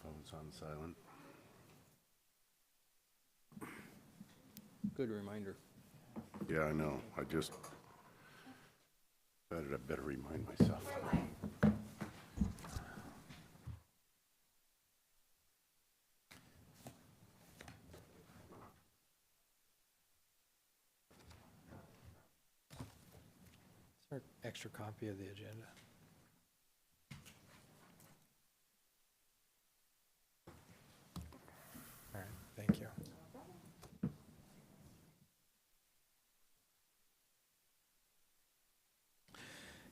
Phone's on silent. Good reminder. Yeah, I know. I better remind myself. Is there an extra copy of the agenda? All right, thank you.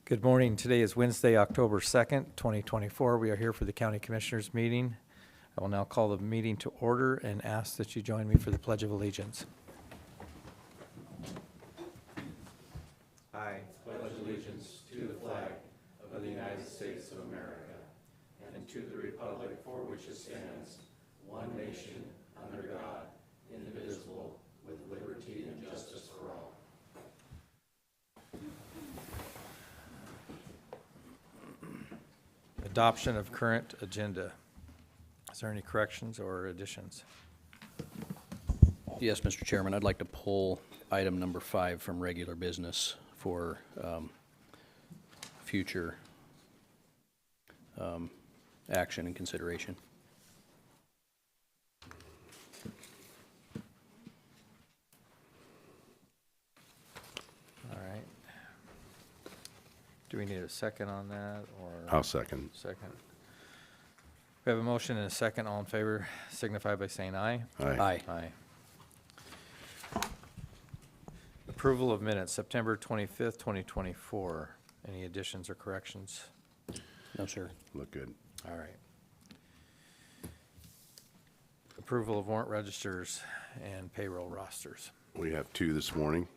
Good morning. Today is Wednesday, October 2nd, 2024. We are here for the County Commissioners meeting. I will now call the meeting to order and ask that you join me for the Pledge of Allegiance. I pledge allegiance to the flag of the United States of America and to the republic for which it stands, one nation, under God, indivisible, with liberty and justice for all. Adoption of current agenda. Is there any corrections or additions? Yes, Mr. Chairman, I'd like to pull item number 5 from regular business for future action and consideration. All right. Do we need a second on that, or? I'll second. Second. We have a motion and a second. All in favor signify by saying aye. Aye. Aye. Approval of minutes, September 25th, 2024. Any additions or corrections? No, sir. Look good. All right. Approval of warrant registers and payroll rosters. We have 2 this morning.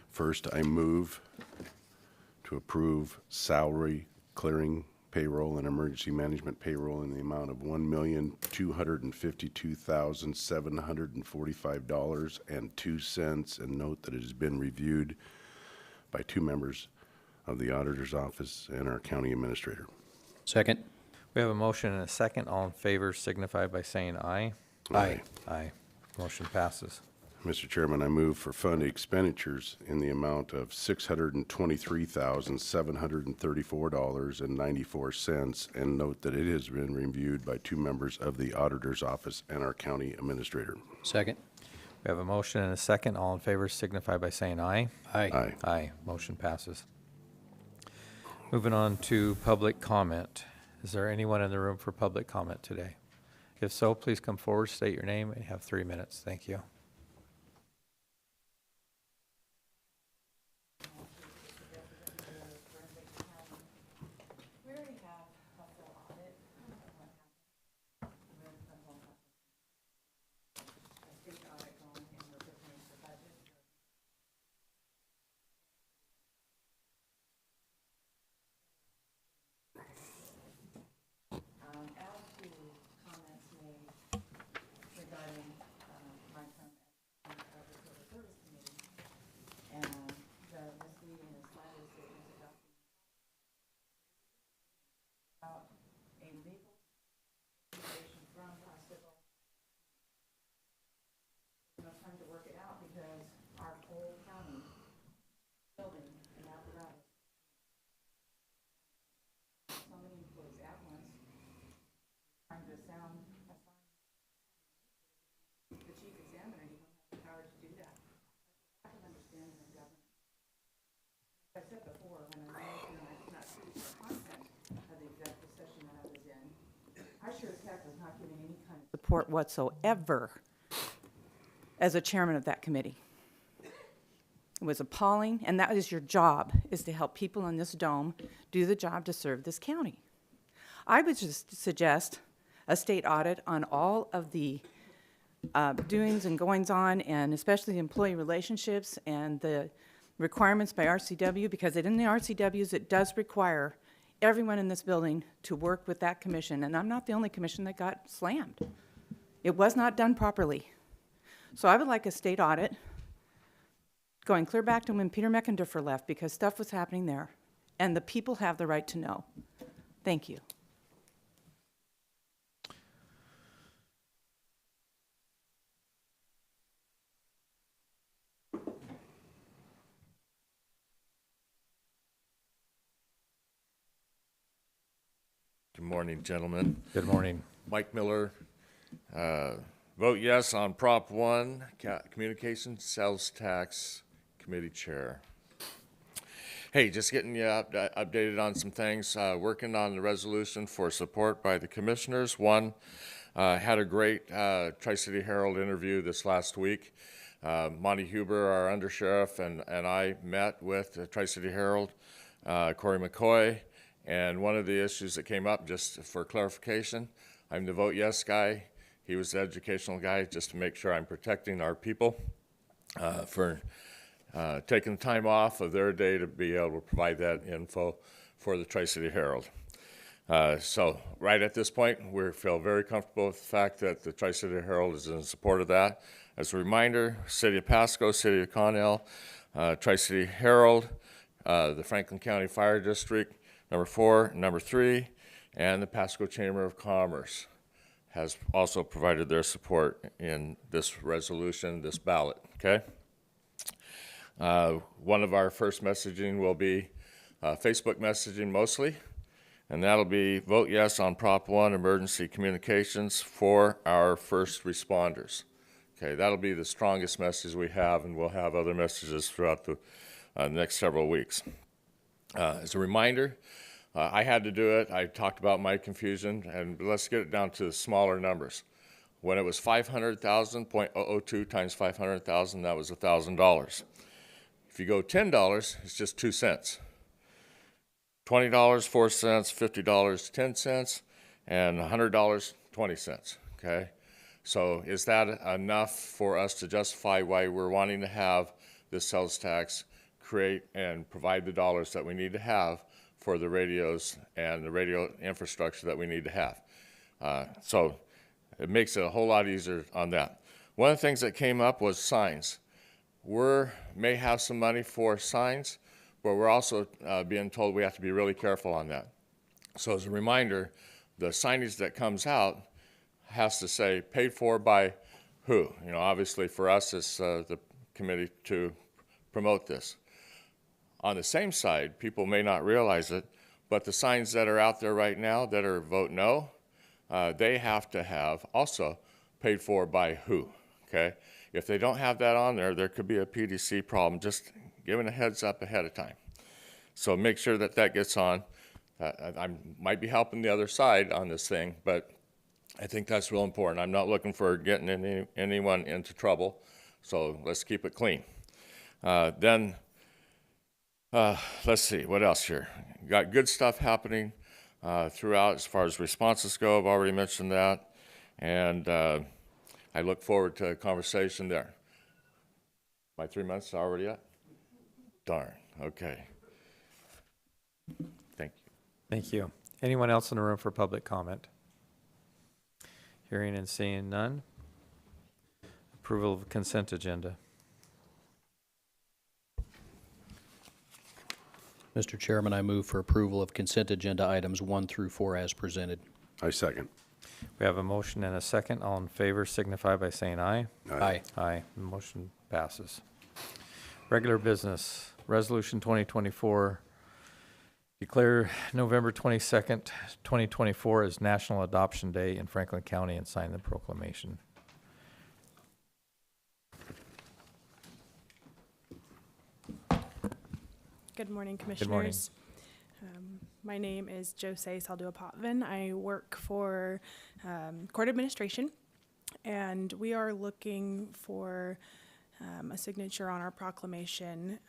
First, I move to approve salary clearing payroll and emergency management payroll in the amount of $1,252,745.02, and note that it has been reviewed by 2 members of the auditor's office and our county administrator. Second. We have a motion and a second. All in favor signify by saying aye. Aye. Aye. Motion passes. Mr. Chairman, I move for fund expenditures in the amount of $623,734.94, and note that it has been reviewed by 2 members of the auditor's office and our county administrator. Second. We have a motion and a second. All in favor signify by saying aye. Aye. Aye. Aye. Motion passes. Moving on to public comment. Is there anyone in the room for public comment today? If so, please come forward, state your name, and you have 3 minutes. Thank you. We already have a full audit of what happened. We're in the whole a state audit going, and we're preparing for budget. As to comments made regarding my term as of the Civil Service Committee, and the misleading and slanderous statements about a legal situation from our civil. Enough time to work it out because our whole county building and apparatus. So many employees at once, trying to assign the chief examiner, you don't have the power to do that. I can understand in government. As I said before, when I was not speaking the content of the executive session that I was in, I sure as heck was not giving any kind of support whatsoever as a chairman of that committee. It was appalling, and that is your job, is to help people in this dome do the job to serve this county. I would just suggest a state audit on all of the doings and goings on, and especially the employee relationships and the requirements by RCW, because in the RCWs, it does require everyone in this building to work with that commission, and I'm not the only commission that got slammed. It was not done properly. So I would like a state audit going clear back to when Peter McIndoe left, because stuff was happening there, and the people have the right to know. Thank you. Good morning, gentlemen. Good morning. Mike Miller. Vote yes on Prop 1, Communications Sales Tax Committee Chair. Hey, just getting you updated on some things. Working on the resolution for support by the commissioners. One, had a great Tri-City Herald interview this last week. Monty Huber, our undersheriff, and I met with the Tri-City Herald, Corey McCoy, and one of the issues that came up, just for clarification, I'm the vote yes guy. He was the educational guy, just to make sure I'm protecting our people for taking time off of their day to be able to provide that info for the Tri-City Herald. So right at this point, we feel very comfortable with the fact that the Tri-City Herald is in support of that. As a reminder, City of Pasco, City of Connell, Tri-City Herald, the Franklin County Fire District, number 4, number 3, and the Pasco Chamber of Commerce has also provided their support in this resolution, this ballot, okay? One of our first messaging will be Facebook messaging mostly, and that'll be vote yes on Prop 1, emergency communications for our first responders. Okay, that'll be the strongest message we have, and we'll have other messages throughout the next several weeks. As a reminder, I had to do it. I talked about my confusion, and let's get it down to smaller numbers. When it was 500,000, 0.002 times 500,000, that was $1,000. If you go $10, it's just 2 cents. $20, 4 cents, $50, 10 cents, and $100, 20 cents, okay? So is that enough for us to justify why we're wanting to have this sales tax create and provide the dollars that we need to have for the radios and the radio infrastructure that we need to have? So it makes it a whole lot easier on that. One of the things that came up was signs. We may have some money for signs, but we're also being told we have to be really careful on that. So as a reminder, the signage that comes out has to say paid for by who? You know, obviously for us, it's the committee to promote this. On the same side, people may not realize it, but the signs that are out there right now that are vote no, they have to have also paid for by who, okay? If they don't have that on there, there could be a PDC problem, just giving a heads up ahead of time. So make sure that that gets on. I might be helping the other side on this thing, but I think that's real important. I'm not looking for getting anyone into trouble, so let's keep it clean. Let's see, what else here? Got good stuff happening throughout as far as responses go. I've already mentioned that. And I look forward to a conversation there. My 3 months already up? Darn, okay. Thank you. Thank you. Anyone else in the room for public comment? Hearing and seeing none. Approval of consent agenda. Mr. Chairman, I move for approval of consent agenda items 1 through 4 as presented. I second. We have a motion and a second. All in favor signify by saying aye. Aye. Aye. The motion passes. Regular business, Resolution 2024, declare November 22nd, 2024 as National Adoption Day in Franklin County and sign the proclamation. Good morning, Commissioners. Good morning. My name is Jose Saldua-Potvin. I work for Court Administration, and we are looking for a signature on our proclamation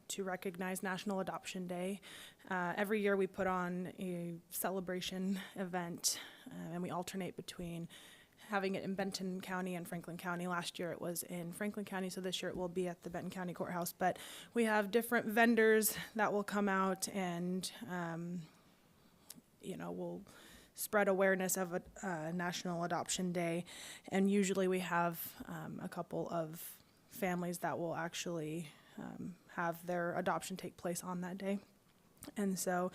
to recognize National Adoption Day. Every year we put on a celebration event, and we alternate between having it in Benton County and Franklin County. Last year it was in Franklin County, so this year it will be at the Benton County Courthouse. But we have different vendors that will come out and, we'll spread awareness of National Adoption Day. And usually we have a couple of families that will actually have their adoption take place on that day. And so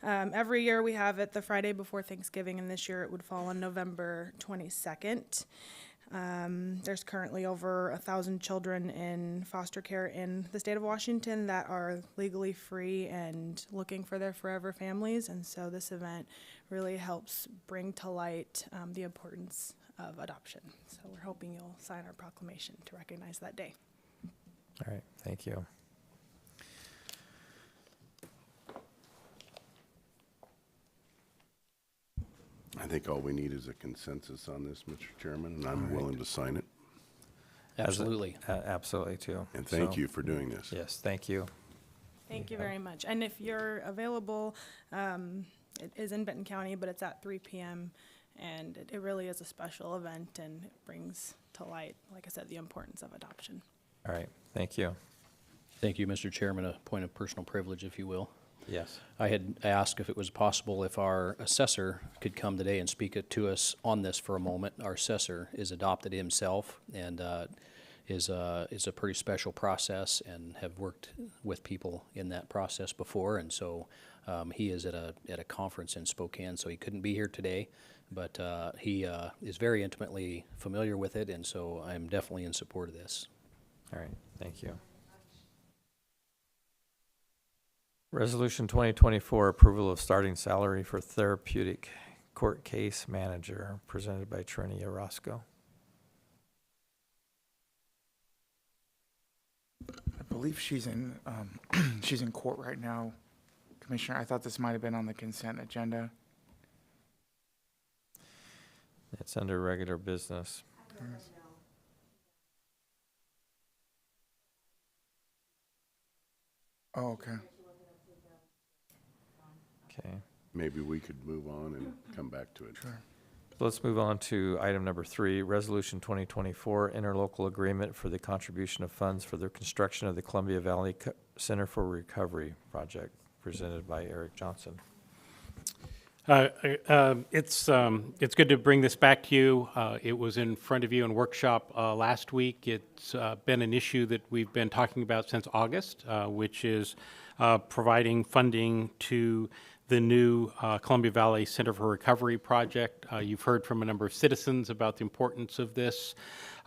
every year we have it the Friday before Thanksgiving, and this year it would fall on November 22nd. There's currently over 1,000 children in foster care in the state of Washington that are legally free and looking for their forever families. And so this event really helps bring to light the importance of adoption. So we're hoping you'll sign our proclamation to recognize that day. All right, thank you. I think all we need is a consensus on this, Mr. Chairman, and I'm willing to sign it. Absolutely. Absolutely, too. And thank So, you for doing this. Yes, thank you. Thank you very much. And if you're available, it is in Benton County, but it's at 3 p.m. And it really is a special event, and it brings to light, like I said, the importance of adoption. All right, thank you. Thank you, Mr. Chairman. A point of personal privilege, if you will. Yes. I had asked if it was possible if our assessor could come today and speak to us on this for a moment. Our assessor is adopted himself and is a pretty special process and have worked with people in that process before. And so he is at a conference in Spokane, so he couldn't be here today. But he is very intimately familiar with it, and so I'm definitely in support of this. All right, thank you. Resolution 2024, approval of starting salary for therapeutic court case manager, presented by Trinia Roscoe. I believe she's in she's in court right now, Commissioner. I thought this might have been on the consent agenda. It's under regular business. Oh, okay. Okay. Maybe we could move on and come back to it. Sure. Let's move on to item number 3, Resolution 2024, interlocal agreement for the contribution of funds for the construction of the Columbia Valley Center for Recovery project, presented by Eric Johnson. It's good to bring this back to you. It was in front of you in workshop last week. It's been an issue that we've been talking about since August, which is providing funding to the new Columbia Valley Center for Recovery project. You've heard from a number of citizens about the importance of this.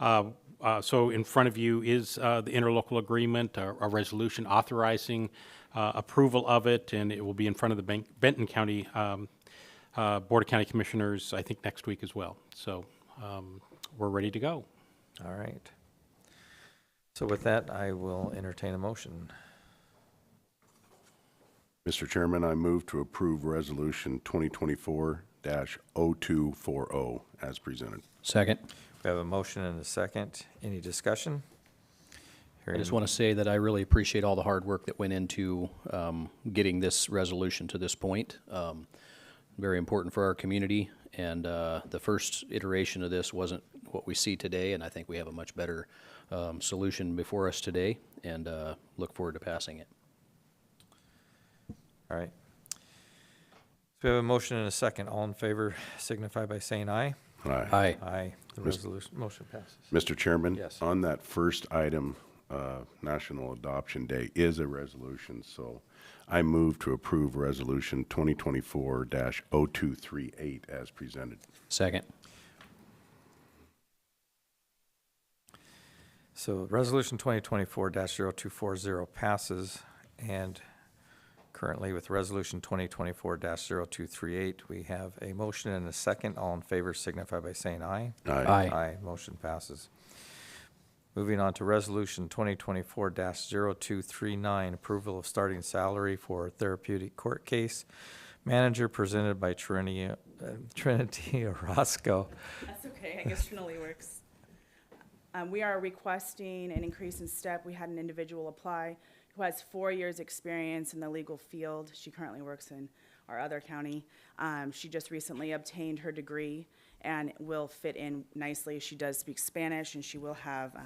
So in front of you is the interlocal agreement, a resolution authorizing approval of it, and it will be in front of the Benton County Board of County Commissioners, I think, next week as well. So we're ready to go. All right. So with that, I will entertain a motion. Mr. Chairman, I move to approve Resolution 2024-0240 as presented. Second. We have a motion and a second. Any discussion? I just want to say that I really appreciate all the hard work that went into getting this resolution to this point. Very important for our community, and the first iteration of this wasn't what we see today, and I think we have a much better solution before us today, and look forward to passing it. All right. So we have a motion and a second. All in favor signify by saying aye. Aye. Aye. Aye. The resolution, motion passes. Mr. Chairman? Yes. On that first item, National Adoption Day is a resolution, so I move to approve Resolution 2024-0238 as presented. Second. So Resolution 2024-0240 passes, and currently with Resolution 2024-0238, we have a motion and a second. All in favor signify by saying aye. Aye. Aye, motion passes. Moving on to Resolution 2024-0239, approval of starting salary for therapeutic court case manager, presented by Trinity Orozco. That's okay, I guess Trinity works. We are requesting an increase in step. We had an individual apply who has 4 years' experience in the legal field. She currently works in our other county. She just recently obtained her degree and will fit in nicely. She does speak Spanish, and she will have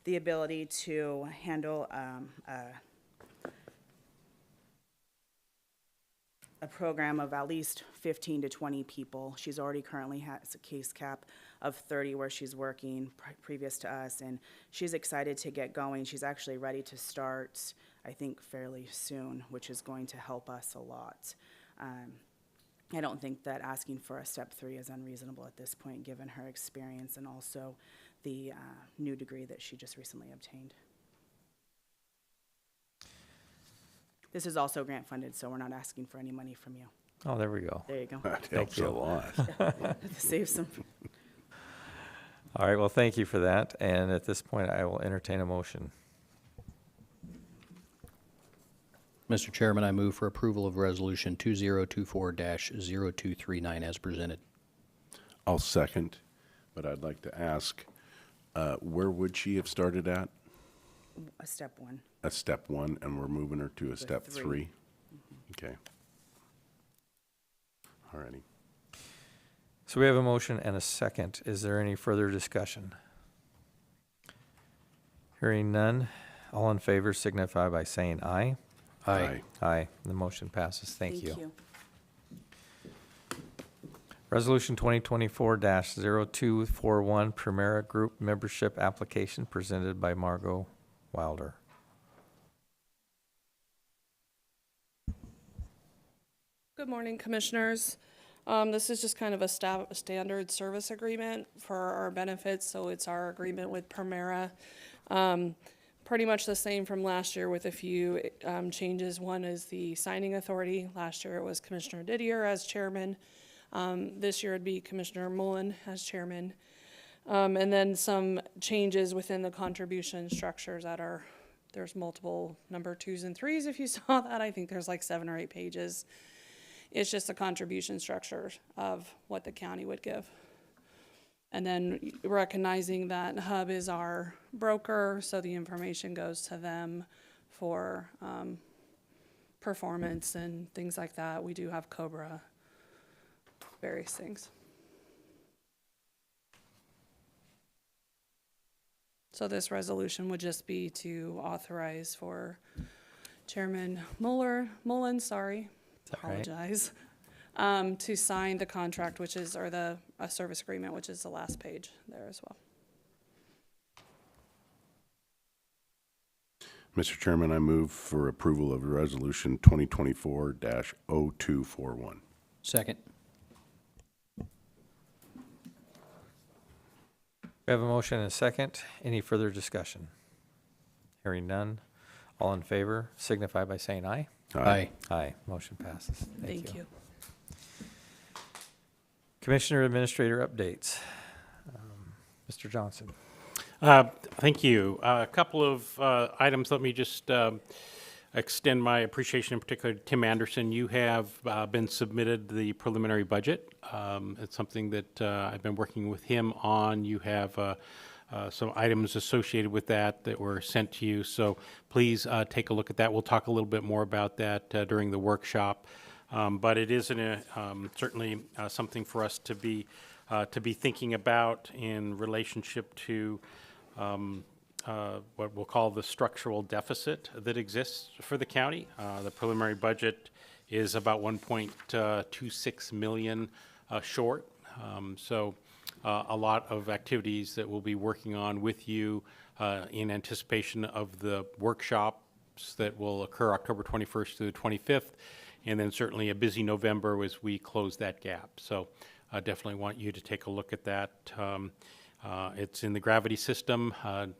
the ability to handle a program of at least 15 to 20 people. She's already currently has a case cap of 30 where she's working previous to us, and she's excited to get going. She's actually ready to start, I think, fairly soon, which is going to help us a lot. I don't think that asking for a step 3 is unreasonable at this point, given her experience and also the new degree that she just recently obtained. This is also grant funded, so we're not asking for any money from you. Oh, there we go. There you go. That helps a lot. Save some. All right, well, thank you for that. And at this point, I will entertain a motion. Mr. Chairman, I move for approval of Resolution 2024-0239 as presented. I'll second, but I'd like to ask, where would she have started at? A step 1. At step 1, and we're moving her to a step 3? Okay. All righty. So we have a motion and a second. Is there any further discussion? Hearing none, all in favor signify by saying aye. Aye. Aye. The motion passes. Thank you. Thank you. Resolution 2024-0241, Primera Group Membership Application presented by Margot Wilder. Good morning, Commissioners. This is just kind of a standard service agreement for our benefits, so it's our agreement with Primera. Pretty much the same from last year with a few changes. One is the signing authority. Last year it was Commissioner Didier as chairman. This year it'd be Commissioner Mullen as chairman. And then some changes within the contribution structures that are, there's multiple number 2s and 3s if you saw that. I think there's like 7 or 8 pages. It's just the contribution structure of what the county would give. And then recognizing that HUB is our broker, so the information goes to them for performance and things like that. We do have COBRA, various things. So this resolution would just be to authorize for Chairman Mullen, sorry. Apologize, to sign the contract, which is, or the service agreement, which is the last page there as well. Mr. Chairman, I move for approval of Resolution 2024-0241. Second. We have a motion and a second. Any further discussion? Hearing none. All in favor signify by saying aye. Aye. Aye. Motion passes. Thank you. Commissioner Administrator updates. Mr. Johnson. Thank you. A couple of items. Let me just extend my appreciation in particular to Tim Anderson. You have been submitted the preliminary budget. It's something that I've been working with him on. You have some items associated with that were sent to you. So please take a look at that. We'll talk a little bit more about that during the workshop. But it is certainly something for us to be thinking about in relationship to what we'll call the structural deficit that exists for the county. The preliminary budget is about 1.26 million short. So a lot of activities that we'll be working on with you in anticipation of the workshops that will occur October 21st to the 25th, and then certainly a busy November as we close that gap. So I definitely want you to take a look at that. It's in the gravity system.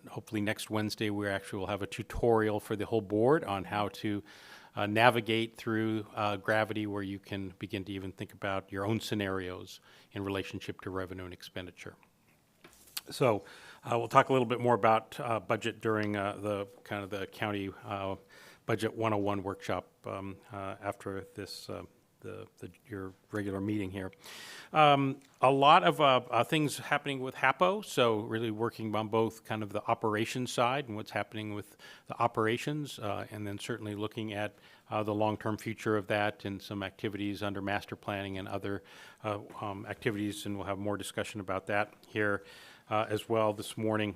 Hopefully next Wednesday we actually will have a tutorial for the whole board on how to navigate through gravity, where you can begin to even think about your own scenarios in relationship to revenue and expenditure. So we'll talk a little bit more about budget during the county Budget 101 workshop after this your regular meeting here. A lot of things happening with HAPO, so really working on both kind of the operations side and what's happening with the operations, and then certainly looking at the long-term future of that and some activities under master planning and other activities, and we'll have more discussion about that here as well this morning,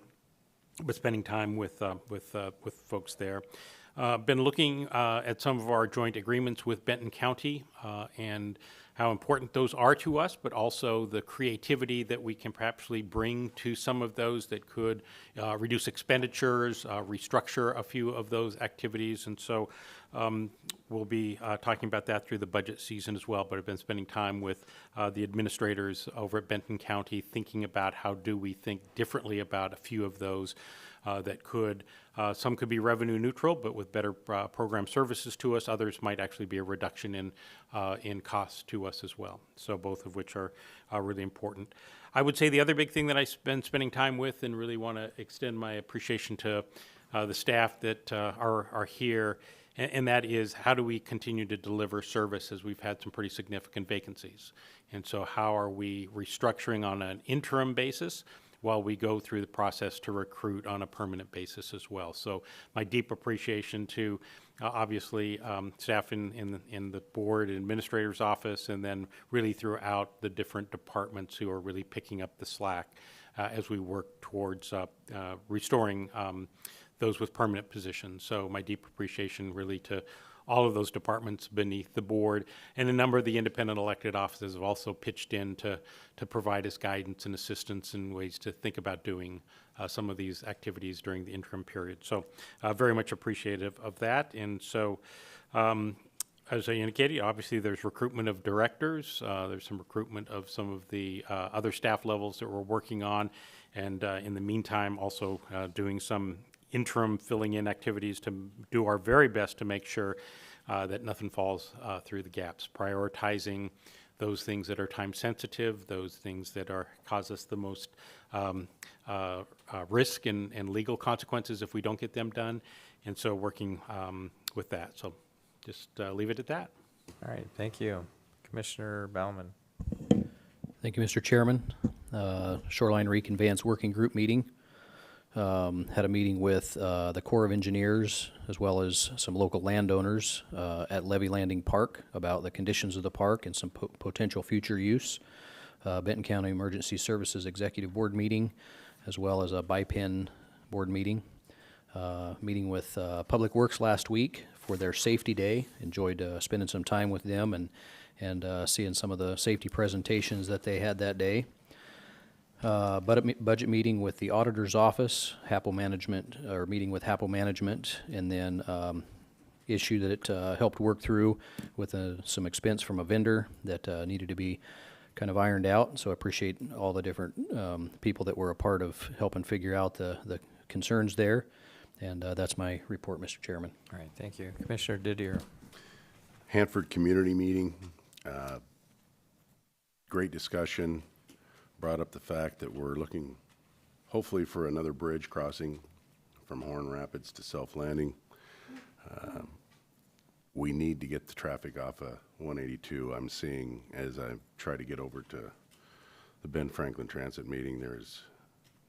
but spending time with folks there. been looking at some of our joint agreements with Benton County and how important those are to us, but also the creativity that we can perhaps bring to some of those that could reduce expenditures, restructure a few of those activities. And so we'll be talking about that through the budget season as well, but I've been spending time with the administrators over at Benton County thinking about how do we think differently about a few of those that could, some could be revenue neutral, but with better program services to us. Others might actually be a reduction in costs to us as well. So both of which are really important. I would say the other big thing that I've been spending time with, and really want to extend my appreciation to the staff that are here, and that is how do we continue to deliver service as we've had some pretty significant vacancies. And so how are we restructuring on an interim basis while we go through the process to recruit on a permanent basis as well. So my deep appreciation to obviously staff in the board and administrator's office, and then really throughout the different departments who are really picking up the slack as we work towards restoring those with permanent positions. So my deep appreciation really to all of those departments beneath the board, and a number of the independent elected offices have also pitched in to provide us guidance and assistance in ways to think about doing some of these activities during the interim period. So very much appreciative of that. And so as I indicated, obviously there's recruitment of directors, there's some recruitment of some of the other staff levels that we're working on, and in the meantime also doing some interim filling in activities to do our very best to make sure that nothing falls through the gaps, prioritizing those things that are time sensitive, those things that cause us the most risk and legal consequences if we don't get them done, and so working with that. So just leave it at that. All right, thank you. Commissioner Bauman. Thank you, Mr. Chairman. Shoreline Reconveyance Working Group meeting. Had a meeting with the Corps of Engineers as well as some local landowners at Levy Landing Park about the conditions of the park and some potential future use. Benton County Emergency Services Executive Board meeting, as well as a BIPEN board meeting. Meeting with Public Works last week for their safety day. Enjoyed spending some time with them and seeing some of the safety presentations that they had that day. Budget meeting with the auditor's office, HAPO management, or meeting with HAPO management, and then issue that it helped work through with some expense from a vendor that needed to be kind of ironed out. So I appreciate all the different people that were a part of helping figure out the concerns there. And that's my report, Mr. Chairman. All right, thank you. Commissioner Didier. Hanford Community Meeting, great discussion. Brought up the fact that we're looking hopefully for another bridge crossing from Horn Rapids to Self Landing. We need to get the traffic off of 182. I'm seeing as I try to get over to the Ben Franklin Transit meeting, there's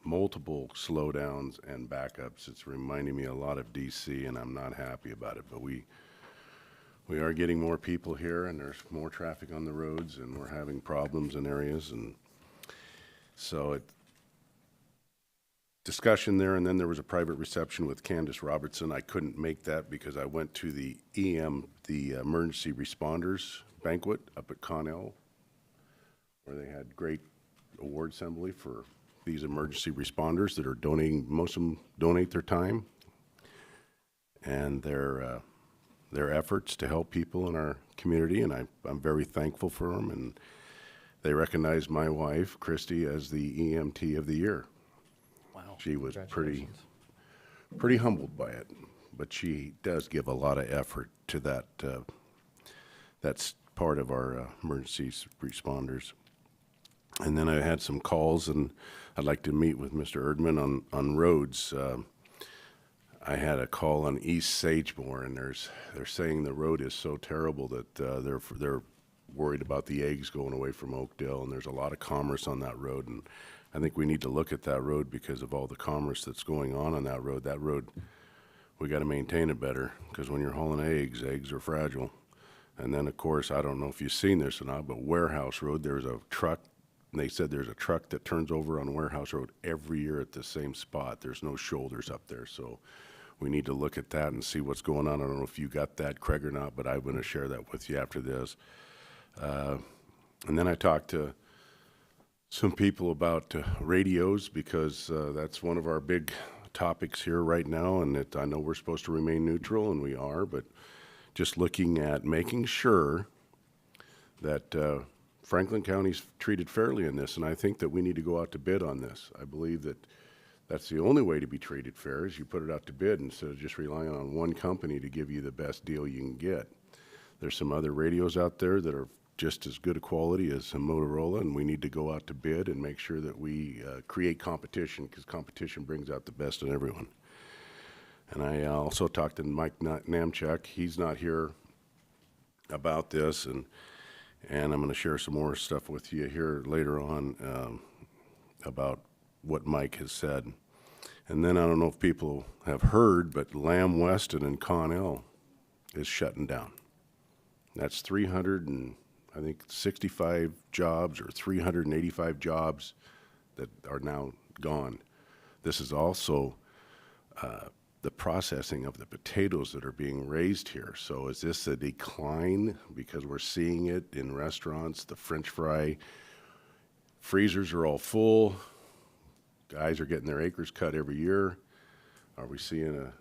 multiple slowdowns and backups. It's reminding me a lot of DC, and I'm not happy about it, but we are getting more people here, and there's more traffic on the roads, and we're having problems in areas, and so discussion there, and then there was a private reception with Candace Robertson. I couldn't make that because I went to the the Emergency Responders Banquet up at Connell, where they had great award assembly for these emergency responders that are donating, most of them donate their time and their efforts to help people in our community, and I'm very thankful for them. And they recognized my wife, Christy, as the EMT of the year. Wow. She was pretty humbled by it, but she does give a lot of effort to that. That's part of our emergency responders. And then I had some calls, and I'd like to meet with Mr. Erdman on roads. I had a call on East Sagemore, and they're saying the road is so terrible that they're worried about the eggs going away from Oakdale, and there's a lot of commerce on that road, and I think we need to look at that road because of all the commerce that's going on that road. That road, we got to maintain it better, because when you're hauling eggs are fragile. And then, of course, I don't know if you've seen this or not, but Warehouse Road, there's a truck, and they said there's a truck that turns over on Warehouse Road every year at the same spot. There's no shoulders up there, so we need to look at that and see what's going on. I don't know if you got that, Craig, or not, but I'm going to share that with you after this. And then I talked to some people about radios, because that's one of our big topics here right now, and that I know we're supposed to remain neutral, and we are, but just looking at making sure that Franklin County's treated fairly in this, and I think that we need to go out to bid on this. I believe that that's the only way to be treated fair, is you put it out to bid instead of just relying on one company to give you the best deal you can get. There's some other radios out there that are just as good a quality as a Motorola, and we need to go out to bid and make sure that we create competition, because competition brings out the best in everyone. And I also talked to Mike Namchuk. He's not here about this, and I'm going to share some more stuff with you here later on about what Mike has said. And then I don't know if people have heard, but Lamb Weston and Connell is shutting down. That's 365 jobs, or 385 jobs that are now gone. This is also the processing of the potatoes that are being raised here. So is this a decline? Because we're seeing it in restaurants. The French fry freezers are all full. Guys are getting their acres cut every year. Are we seeing a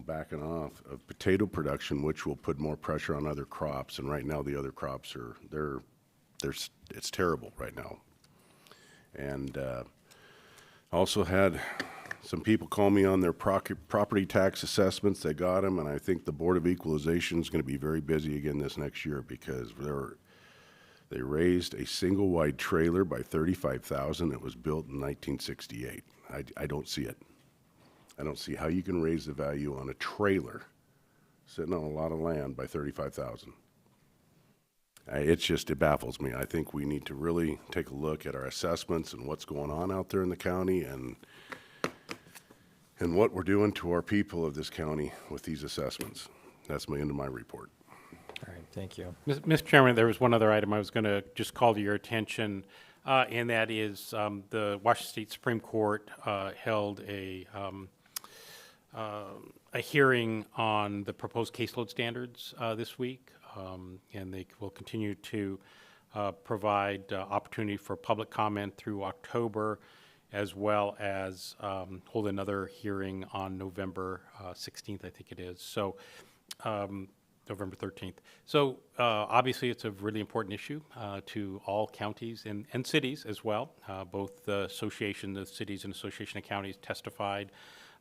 backing off of potato production, which will put more pressure on other crops? And right now the other crops are, it's terrible right now. And also had some people call me on their property tax assessments. They got them, and I think the Board of Equalization is going to be very busy again this next year, because they raised a single wide trailer by $35,000 that was built in 1968. I don't see it. I don't see how you can raise the value on a trailer sitting on a lot of land by $35,000. It baffles me. I think we need to really take a look at our assessments and what's going on out there in the county, and what we're doing to our people of this county with these assessments. That's the end of my report. All right, thank you. Mr. Chairman, there was one other item I was going to just call to your attention, and that is the Washington State Supreme Court held a hearing on the proposed caseload standards this week, and they will continue to provide opportunity for public comment through October, as well as hold another hearing on November 16th, I think it is. So November 13th. So obviously it's a really important issue to all counties and cities as well. Both the Association of Cities and Association of Counties testified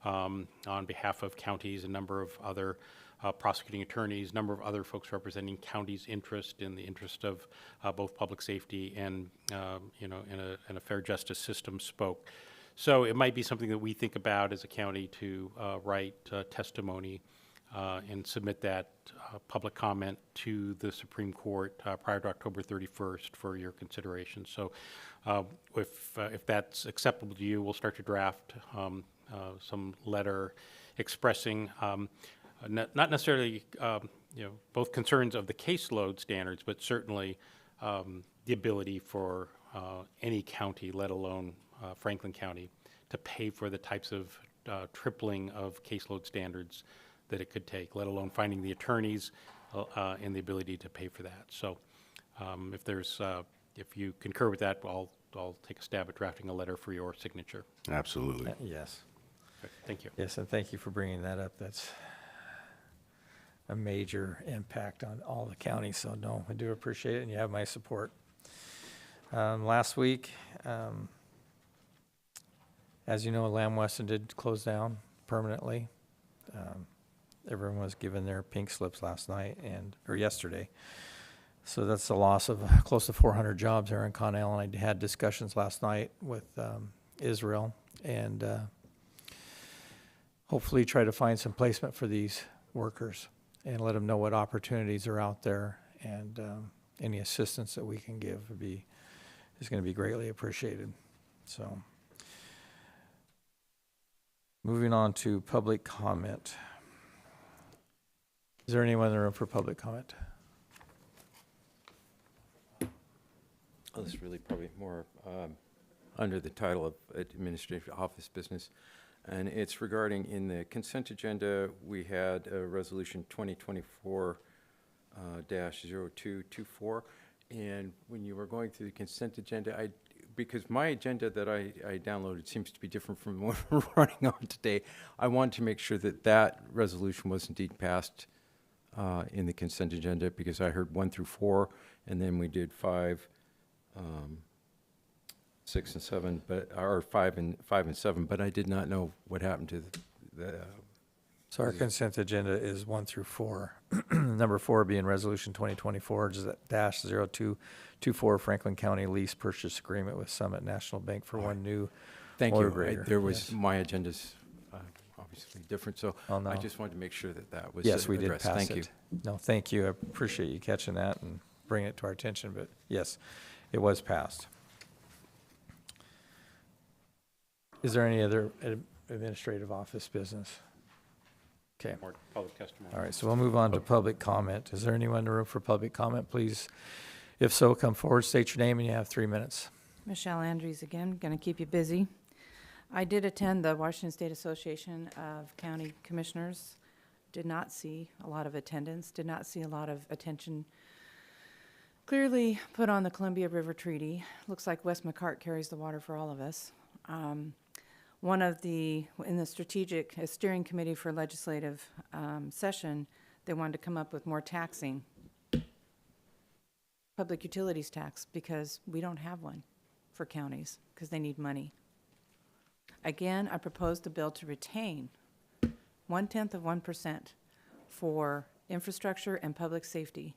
on behalf of counties, a number of other prosecuting attorneys, a number of other folks representing counties' interest in the interest of both public safety and in a fair justice system spoke. So it might be something that we think about as a county to write testimony and submit that public comment to the Supreme Court prior to October 31st for your consideration. So if that's acceptable to you, we'll start to draft some letter expressing not necessarily both concerns of the caseload standards, but certainly the ability for any county, let alone Franklin County, to pay for the types of tripling of caseload standards that it could take, let alone finding the attorneys and the ability to pay for that. So if you concur with that, I'll take a stab at drafting a letter for your signature. Absolutely. Yes. Okay, thank you. Yes, and thank you for bringing that up. That's a major impact on all the counties, so no, I do appreciate it, and you have my support. Last week, as you know, Lamb Weston did close down permanently. Everyone was given their pink slips last night or yesterday. So that's the loss of close to 400 jobs there in Connell, and I had discussions last night with Israel, and hopefully try to find some placement for these workers and let them know what opportunities are out there, and any assistance that we can give is going to be greatly appreciated. So, moving on to public comment. Is there anyone in the room for public comment? Oh, this is really probably more under the title of administrative office business. And it's regarding, in the consent agenda, we had Resolution 2024 -0224. And when you were going through the consent agenda, because my agenda that I downloaded seems to be different from what we're running on today, I wanted to make sure that that resolution was indeed passed in the consent agenda, because I heard 1 through 4, and then we did 5, 6 and 7, or 5 and 7, but I did not know what happened to the So our consent agenda is 1 through 4. Number 4 being Resolution 2024-0224 Franklin County Lease Purchase Agreement with Summit National Bank for one new Thank motor you. grader. There was, Yes. my agenda's obviously different, so Oh, no. I just wanted to make sure that that was Yes, we did addressed. pass Thank you. it. No, thank you. I appreciate you catching that and bringing it to our attention, but yes, it was passed. Is there any other administrative office business? Okay. More public testimony. All right, so we'll move on to public comment. Is there anyone in the room for public comment, please? If so, come forward, state your name, and you have 3 minutes. Michelle Andrews again, going to keep you busy. I did attend the Washington State Association of County Commissioners. Did not see a lot of attendance, did not see a lot of attention clearly put on the Columbia River Treaty. Looks like Wes McCart carries the water for all of us. One of the, in the strategic steering committee for legislative session, they wanted to come up with more taxing, public utilities tax, because we don't have one for counties, because they need money. Again, I proposed a bill to retain 0.1% for infrastructure and public safety.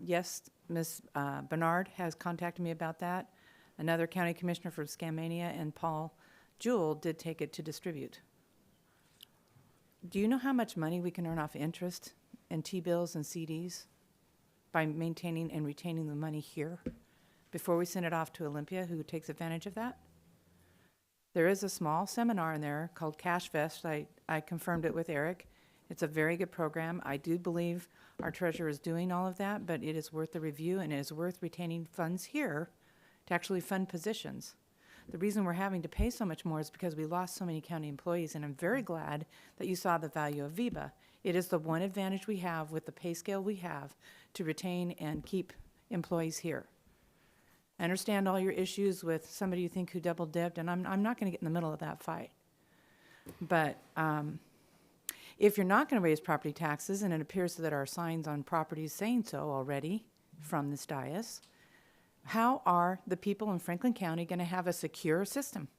Yes, Ms. Bernard has contacted me about that. Another county commissioner from Skamania and Paul Jewell did take it to distribute. Do you know how much money we can earn off interest and T-bills and CDs by maintaining and retaining the money here before we send it off to Olympia, who takes advantage of that? There is a small seminar in there called Cash Fest. I confirmed it with Eric. It's a very good program. I do believe our treasurer is doing all of that, but it is worth the review, and it is worth retaining funds here to actually fund positions. The reason we're having to pay so much more is because we lost so many county employees, and I'm very glad that you saw the value of VEBA. It is the one advantage we have with the pay scale we have to retain and keep employees here. I understand all your issues with somebody you think who double-dipped, and I'm not going to get in the middle of that fight. But if you're not going to raise property taxes, and it appears that our signs on properties saying so already from this dais, how are the people in Franklin County going to have a secure system?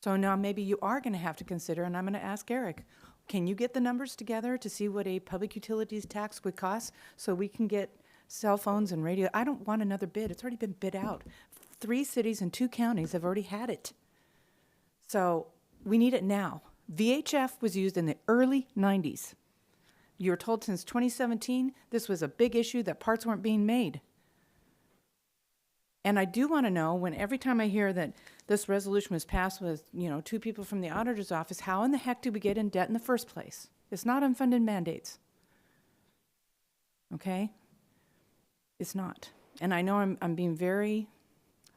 So now maybe you are going to have to consider, and I'm going to ask Eric, can you get the numbers together to see what a public utilities tax would cost so we can get cell phones and radio? I don't want another bid. It's already been bid out. 3 cities and 2 counties have already had it. So we need it now. VHF was used in the early 90s. You were told since 2017 this was a big issue, that parts weren't being made. And I do want to know, when every time I hear that this resolution was passed with, 2 people from the auditor's office, how in the heck did we get in debt in the first place? It's not unfunded mandates. Okay? It's not. And I know I'm being very,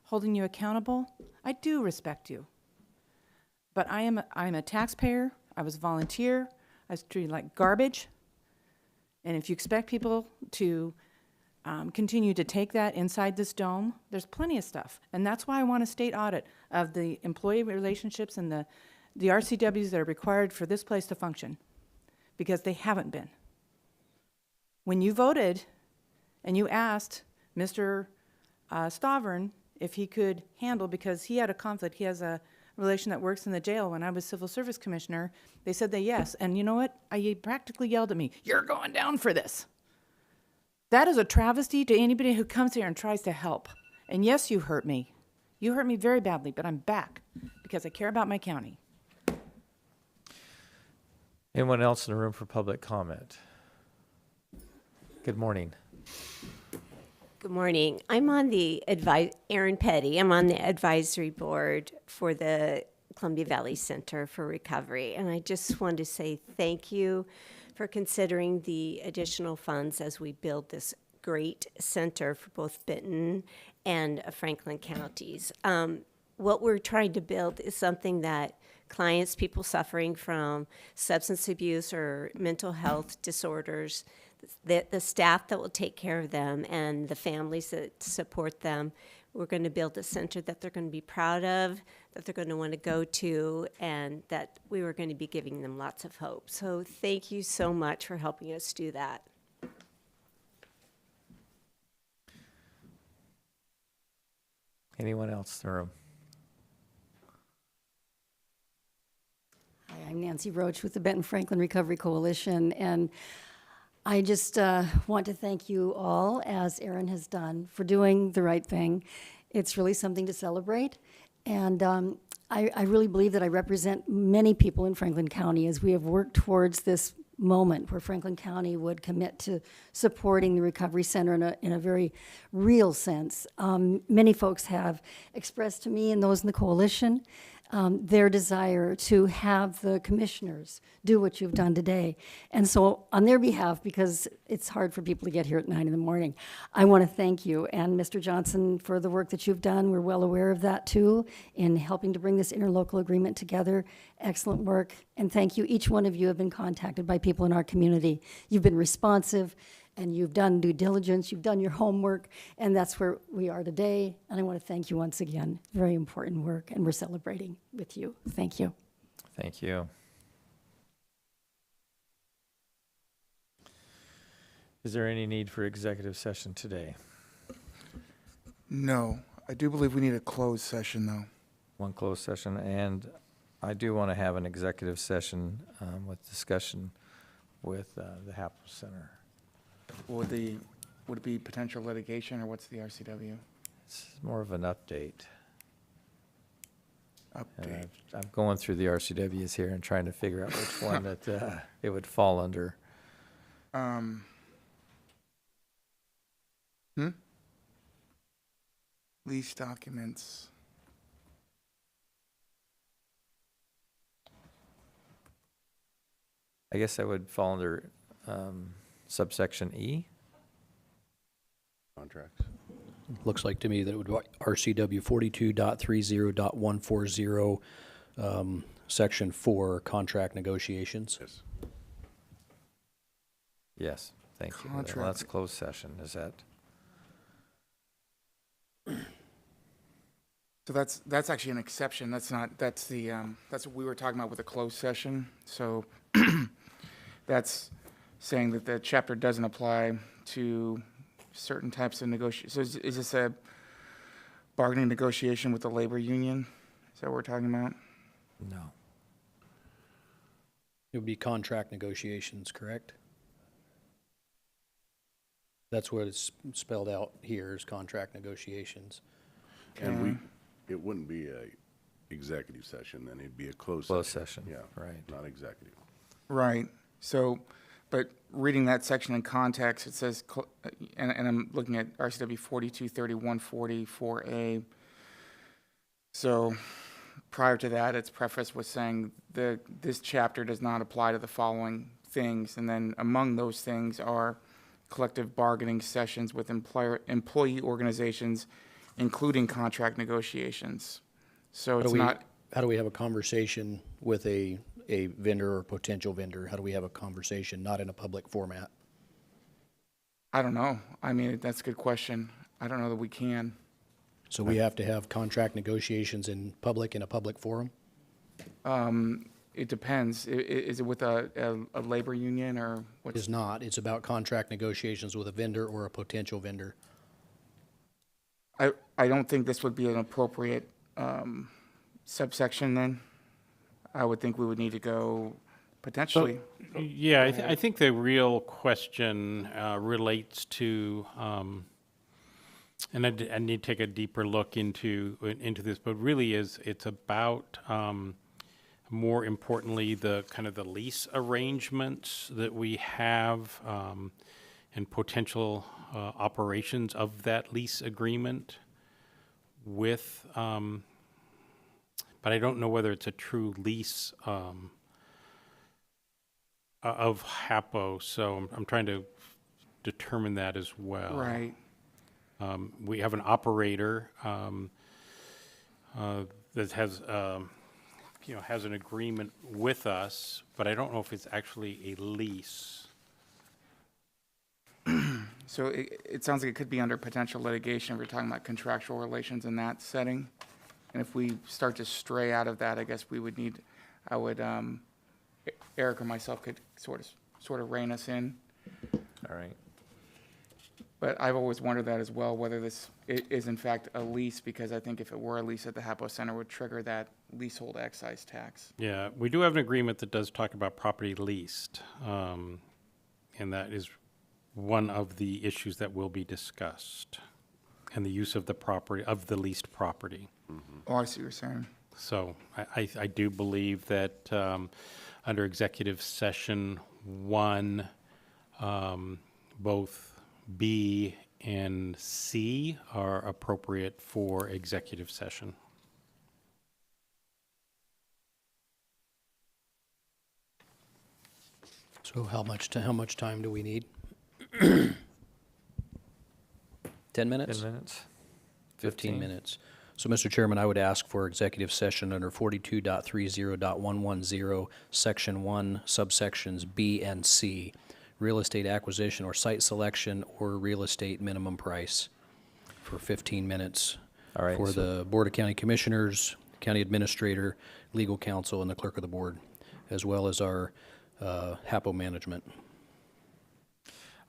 holding you accountable. I do respect you. But I'm a taxpayer. I was a volunteer. I was treated like garbage. And if you expect people to continue to take that inside this dome, there's plenty of stuff. And that's why I want a state audit of the employee relationships and the RCWs that are required for this place to function, because they haven't been. When you voted and you asked Mr. Stavern if he could handle, because he had a conflict, he has a relation that works in the jail. When I was civil service commissioner, they said they yes. And you know what? He practically yelled at me, "You're going down for this." That is a travesty to anybody who comes here and tries to help. And yes, you hurt me. You hurt me very badly, but I'm back because I care about my county. Anyone else in the room for public comment? Good morning. Good morning. I'm on the Erin Petty. I'm on the advisory board for the Columbia Valley Center for Recovery. And I just wanted to say thank you for considering the additional funds as we build this great center for both Benton and Franklin counties. What we're trying to build is something that clients, people suffering from substance abuse or mental health disorders, the staff that will take care of them, and the families that support them. We're going to build a center that they're going to be proud of, that they're going to want to go to, and that we were going to be giving them lots of hope. So thank you so much for helping us do that. Anyone else in the room? Hi, I'm Nancy Roach with the Benton Franklin Recovery Coalition, and I just want to thank you all, as Aaron has done, for doing the right thing. It's really something to celebrate, and I really believe that I represent many people in Franklin County as we have worked towards this moment where Franklin County would commit to supporting the Recovery Center in a very real sense. Many folks have expressed to me and those in the coalition their desire to have the commissioners do what you've done today. And so on their behalf, because it's hard for people to get here at 9 in the morning, I want to thank you and Mr. Johnson for the work that you've done. We're well aware of that too, in helping to bring this interlocal agreement together. Excellent work. And thank you. Each one of you have been contacted by people in our community. You've been responsive, and you've done due diligence, you've done your homework, and that's where we are today. And I want to thank you once again. Very important work, and we're celebrating with you. Thank you. Thank you. Is there any need for executive session today? No, I do believe we need a closed session, though. One closed session, and I do want to have an executive session with discussion with the HAPO Center. Would it be potential litigation, or what's the RCW? It's more of an update. And Update. I'm going through the RCWs here and trying to figure out which one that it would fall under. Lease documents. I guess that would fall under subsection E. Contracts. Looks like to me that it would be RCW 42.30.140, Section 4, contract negotiations. Yes. Yes, thank you. Well, Contract. that's closed session, is that? So that's actually an exception. That's not, that's the, that's what we were talking about with a closed session. So that's saying that the chapter doesn't apply to certain types of negotiation. So is this a bargaining negotiation with the labor union? Is that what we're talking about? No. It would be contract negotiations, correct? That's what it's spelled out here, is contract negotiations. And it wouldn't be a executive session, then it'd be a closed session. Closed session, Yeah, right. not executive. Right. So, but reading that section in context, it says, and I'm looking at RCW 4230.144A. So prior to that, it's prefaced with saying this chapter does not apply to the following things. And then among those things are collective bargaining sessions with employee organizations, including contract negotiations. So it's not. How do we have a conversation with a vendor or potential vendor? How do we have a conversation not in a public format? I don't know. I mean, that's a good question. I don't know that we can. So we have to have contract negotiations in a public forum? It depends. Is it with a labor union or what? It's not. It's about contract negotiations with a vendor or a potential vendor. I don't think this would be an appropriate subsection then. I would think we would need to go potentially. Yeah, I think the real question relates to, and I need to take a deeper look into this, but really it's about, more importantly, the kind of the lease arrangements that we have and potential operations of that lease agreement with, but I don't know whether it's a true lease of HAPO, so I'm trying to determine that as well. Right. We have an operator that has has an agreement with us, but I don't know if it's actually a lease. So it sounds like it could be under potential litigation if we're talking about contractual relations in that setting. And if we start to stray out of that, I guess we would need, Eric or myself could sort of rein us in. All right. But I've always wondered that as well, whether this is in fact a lease, because I think if it were a lease at the Hapo Center, would trigger that leasehold excise tax. Yeah, we do have an agreement that does talk about property leased, and that is one of the issues that will be discussed, and the use of the property, of the leased property. Oh, I see what you're saying. So I do believe that under executive session 1, both B and C are appropriate for executive session. So how much time do we need? 10 minutes? 10 minutes? 15 minutes. So, Mr. Chairman, I would ask for executive session under 42.30.110, Section 1, subsections B and C, real estate acquisition or site selection or real estate minimum price for 15 minutes. All right, For so- the Board of County Commissioners, County Administrator, Legal Counsel, and the Clerk of the Board, as well as our HAPO management.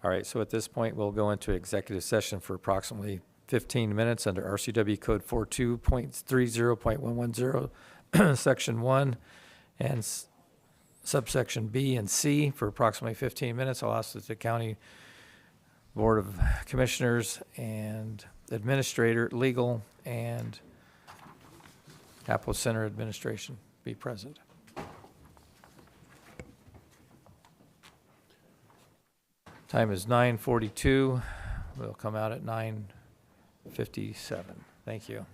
All right, so at this point, we'll go into executive session for approximately 15 minutes under RCW Code 42.30.110, Section 1, and subsection B and C for approximately 15 minutes. I'll ask that the County Board of Commissioners and Administrator, Legal, and Hapo Center Administration be present. Time is 9:42. We'll come out at 9:57. Thank you.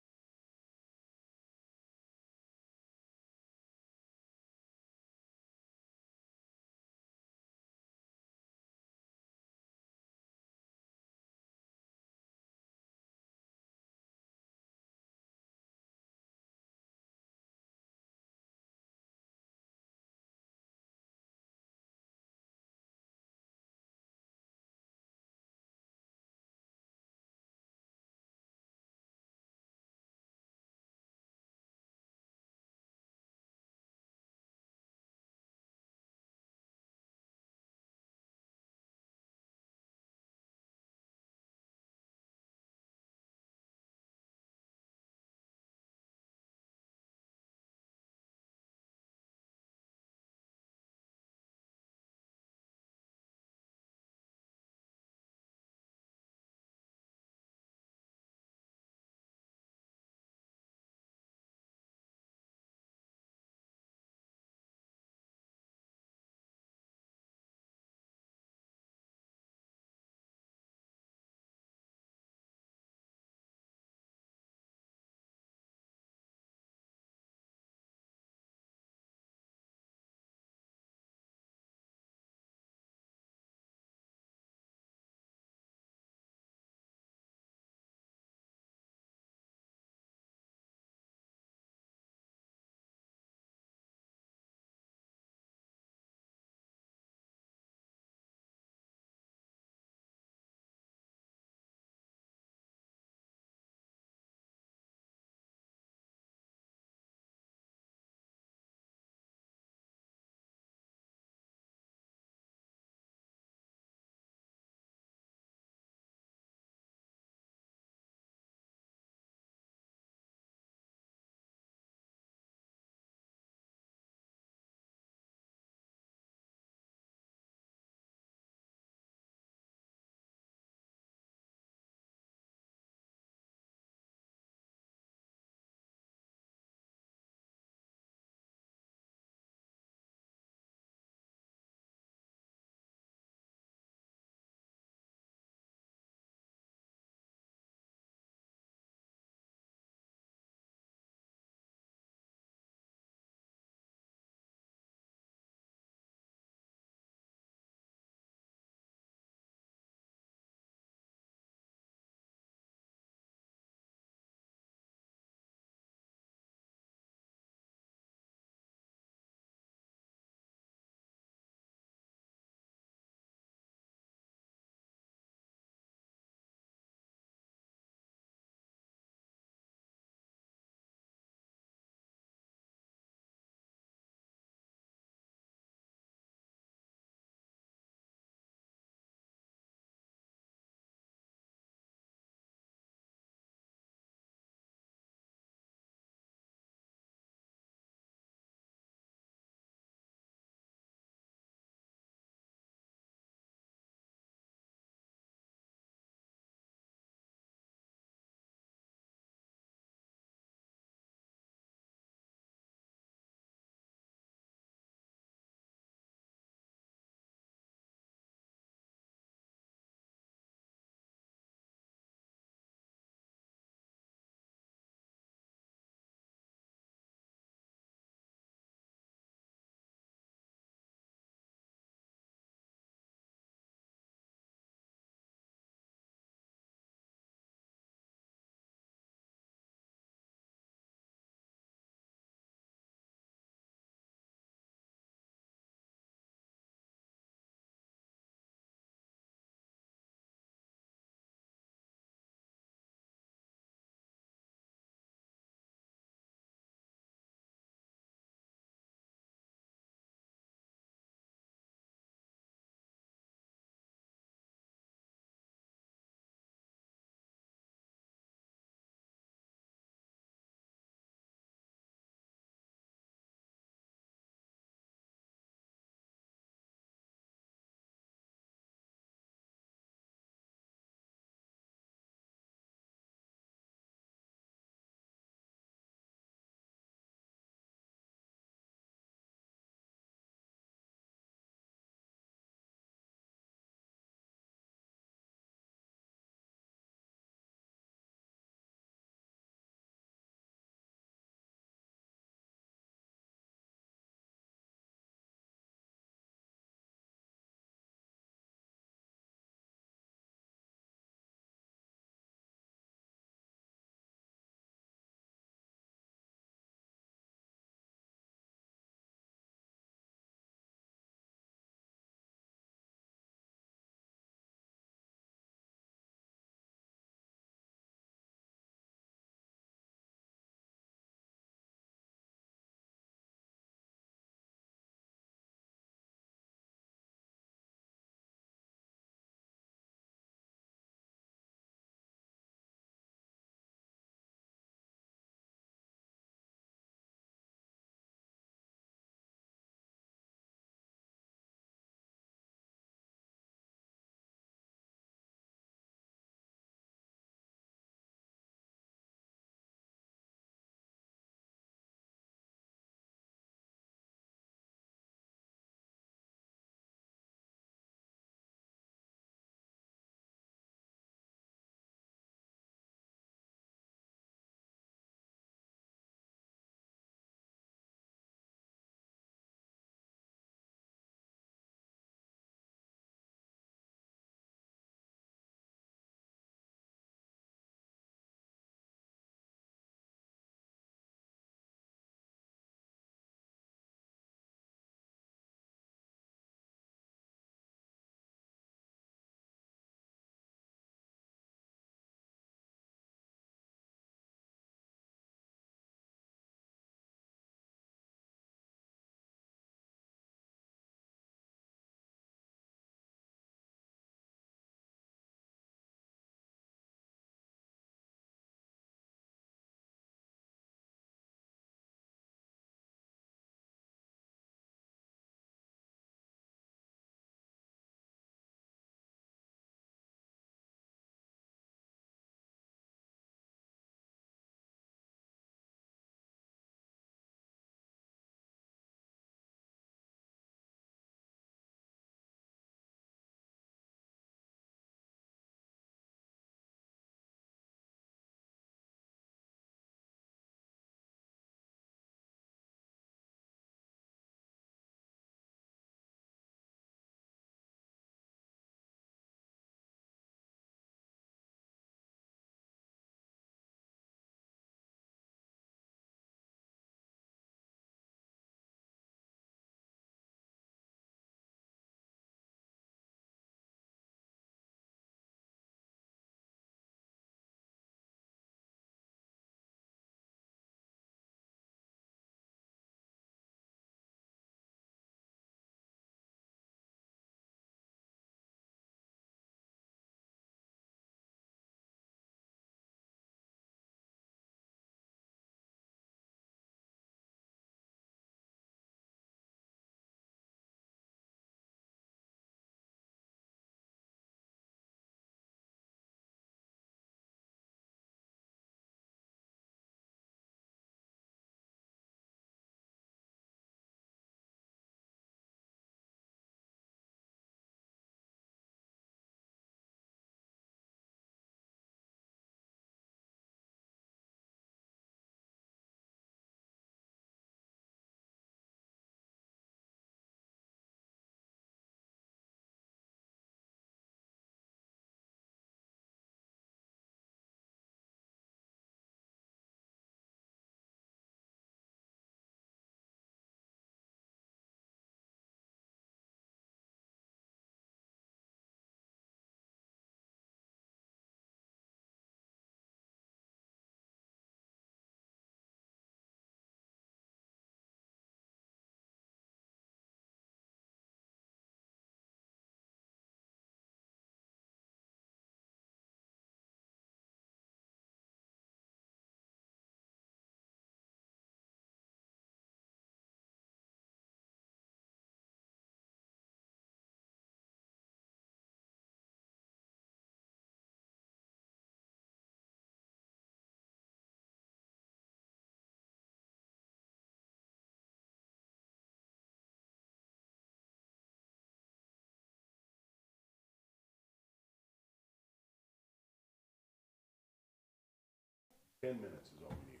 10 minutes is all we need.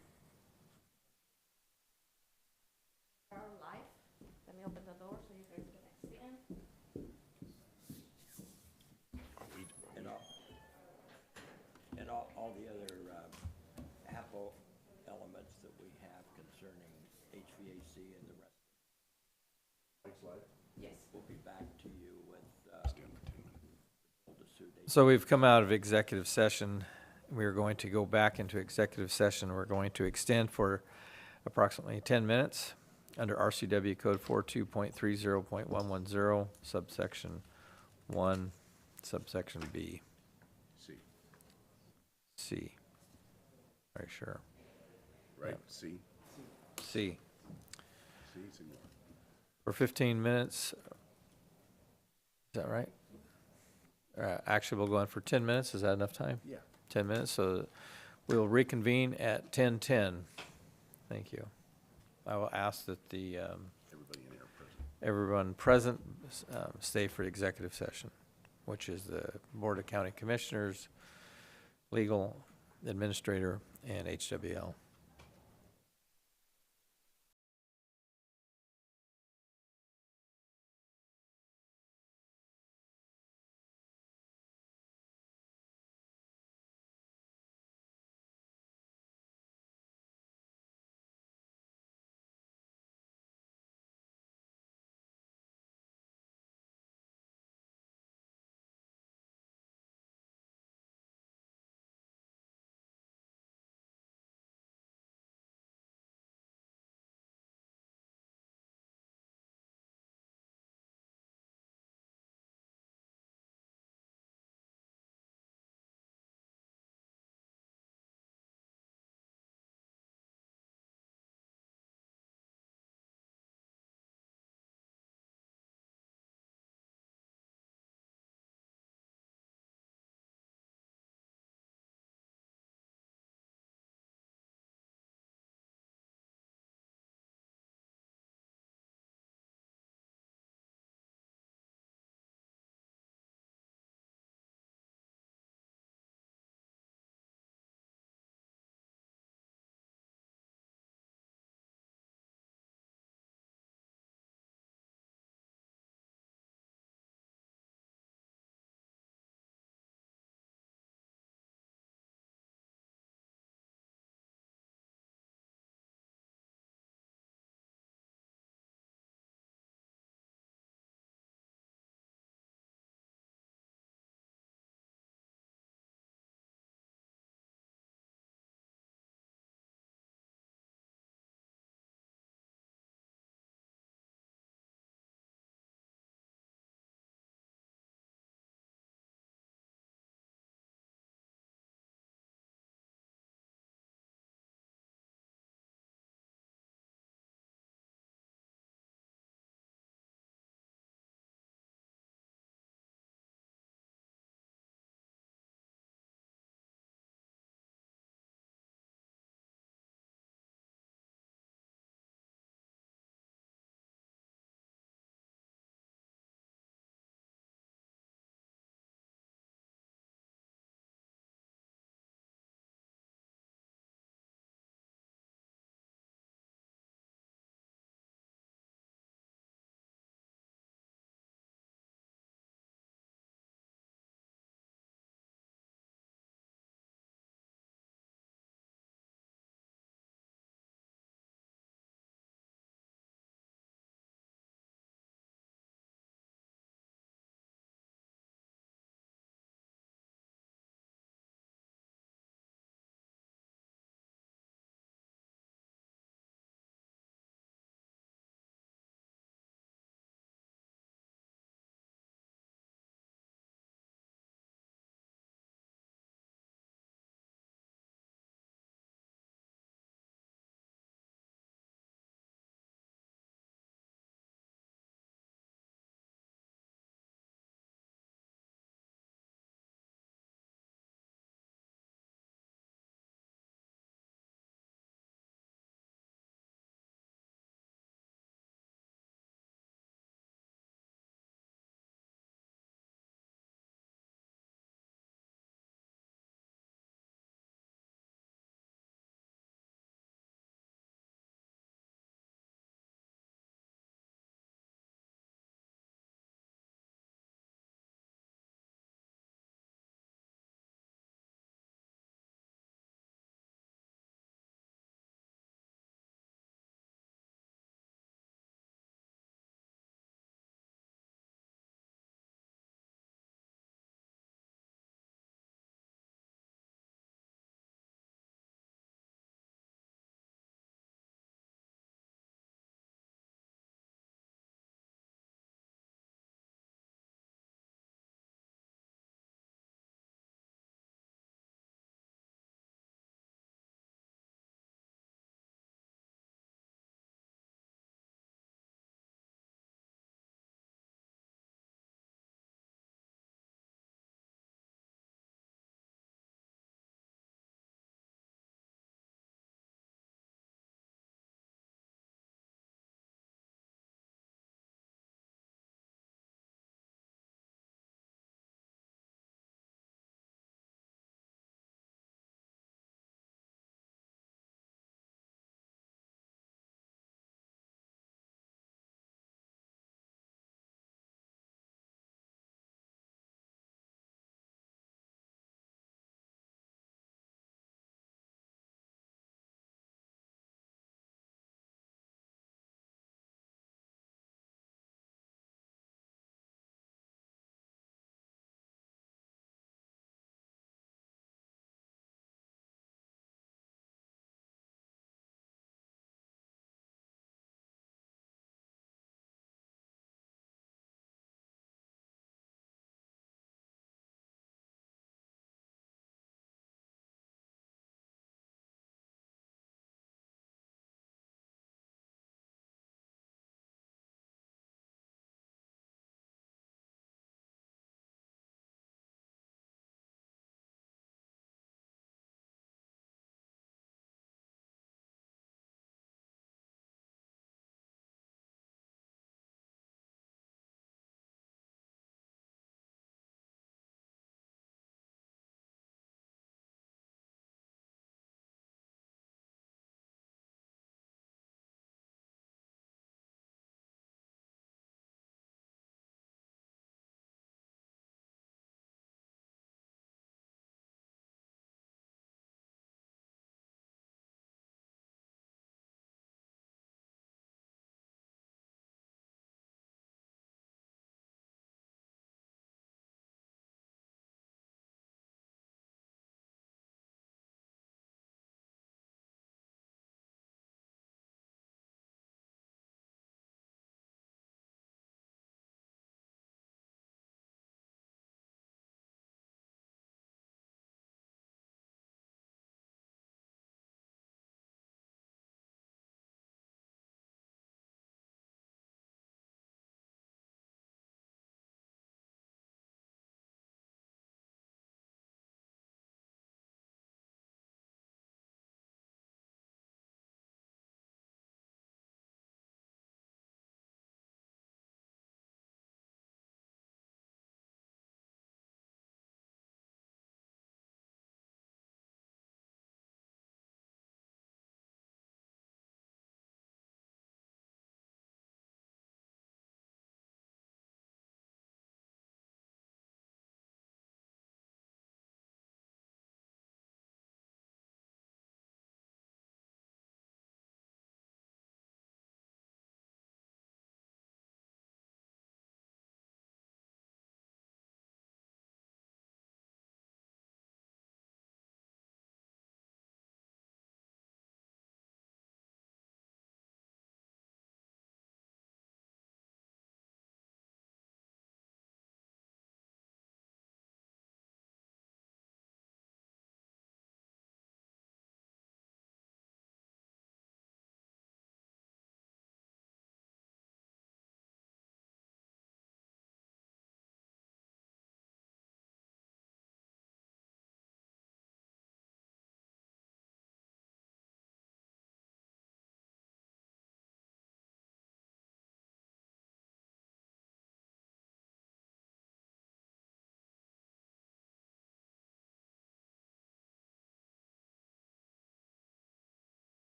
Let me open the door so you guys can see in. And all the other Apple elements that we have concerning HVAC and the rest. Next slide. Yes. We'll be back to you with, So we've come out of executive session. We're going to go back into executive session. We're going to extend for approximately 10 minutes under RCW Code 42.30.110, subsection 1, subsection B. C. C. Are you sure? Right, Yep. C. C. C, senor. For 15 minutes. Is that right? Actually, we'll go on for 10 minutes. Is that enough time? Yeah. 10 minutes, so we'll reconvene at 10:10. Thank you. I will ask that the, Everybody in here present. everyone present stay for executive session, which is the Board of County Commissioners, Legal, Administrator, and HWL.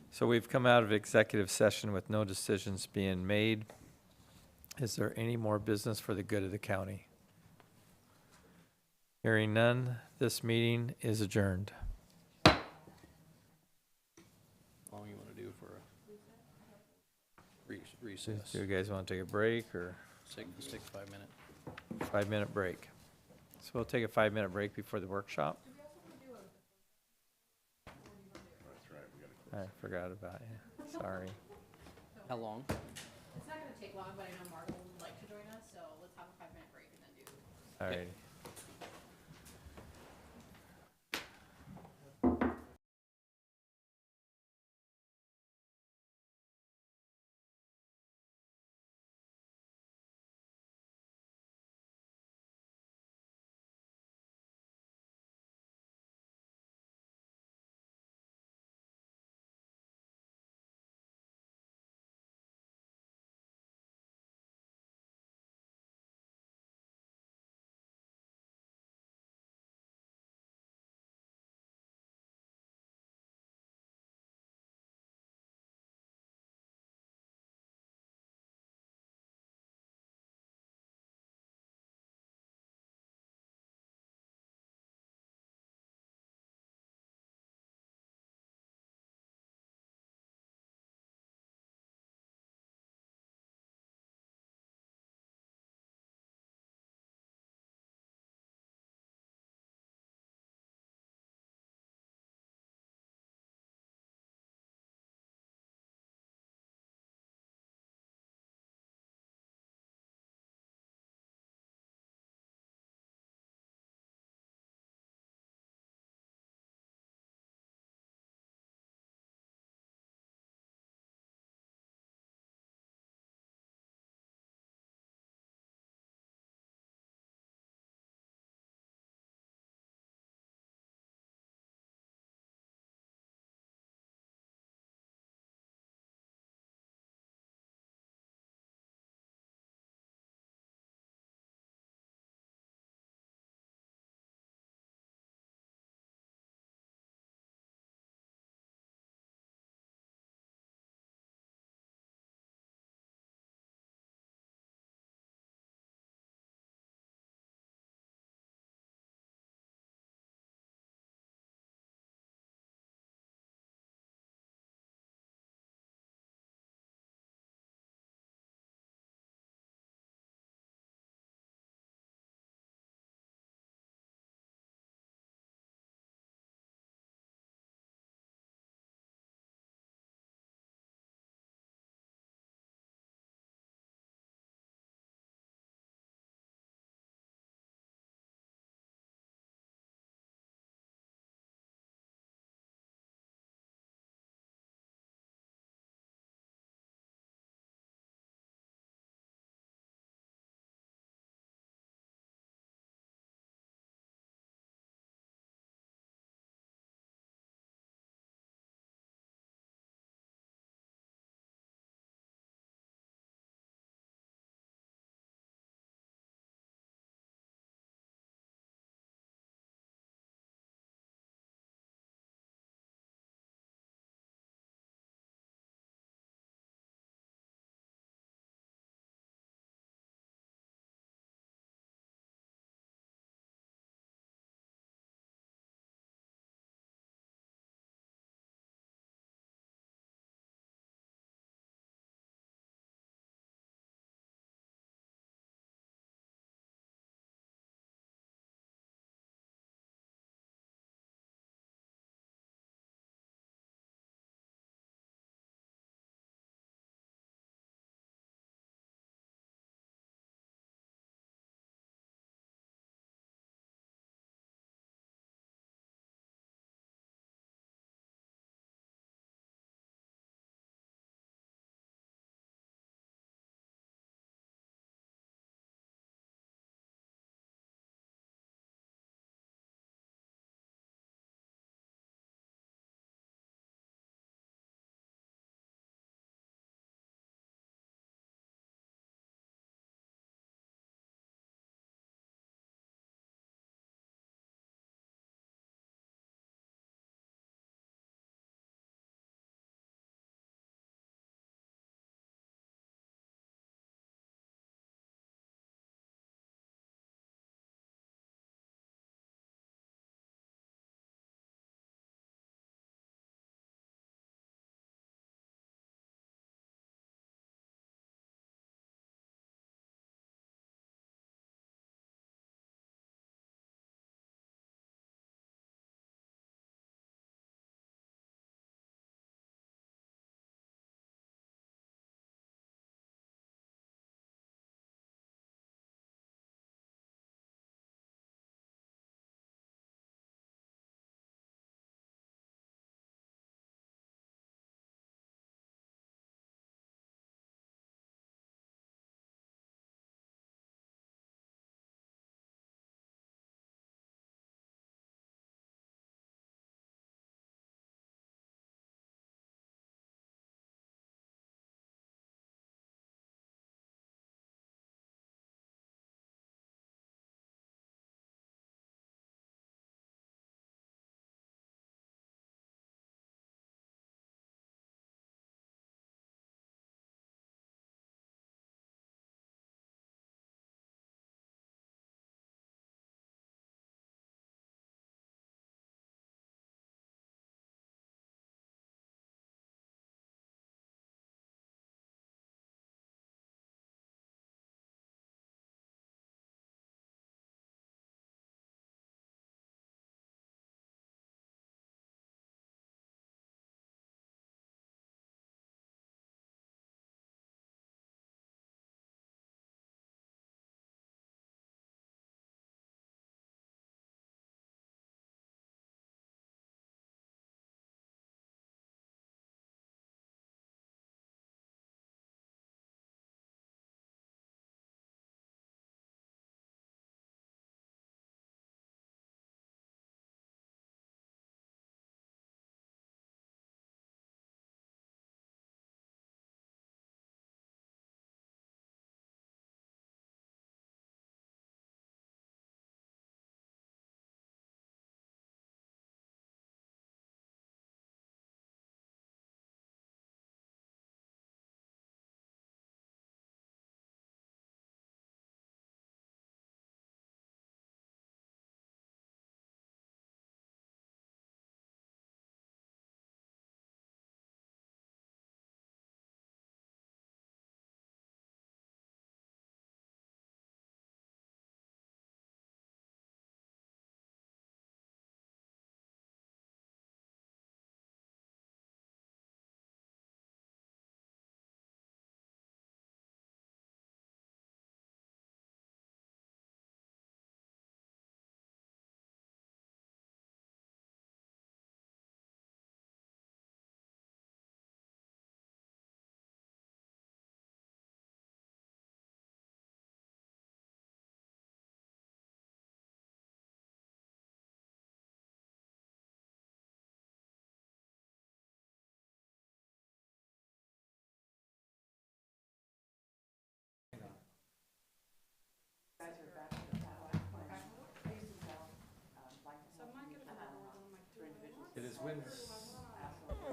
So we've come out of executive session with no decisions being made. Is there any more business for the good of the county? Hearing none, this meeting is adjourned. How long you want to do for a recess? Do you guys want to take a break or Let's take a 5-minute. 5-minute break? So we'll take a 5-minute break before the workshop. I forgot about you. Sorry. How long? It's not gonna take long, but I know Mark would like to join us, so let's have a 5-minute break and then do. All right.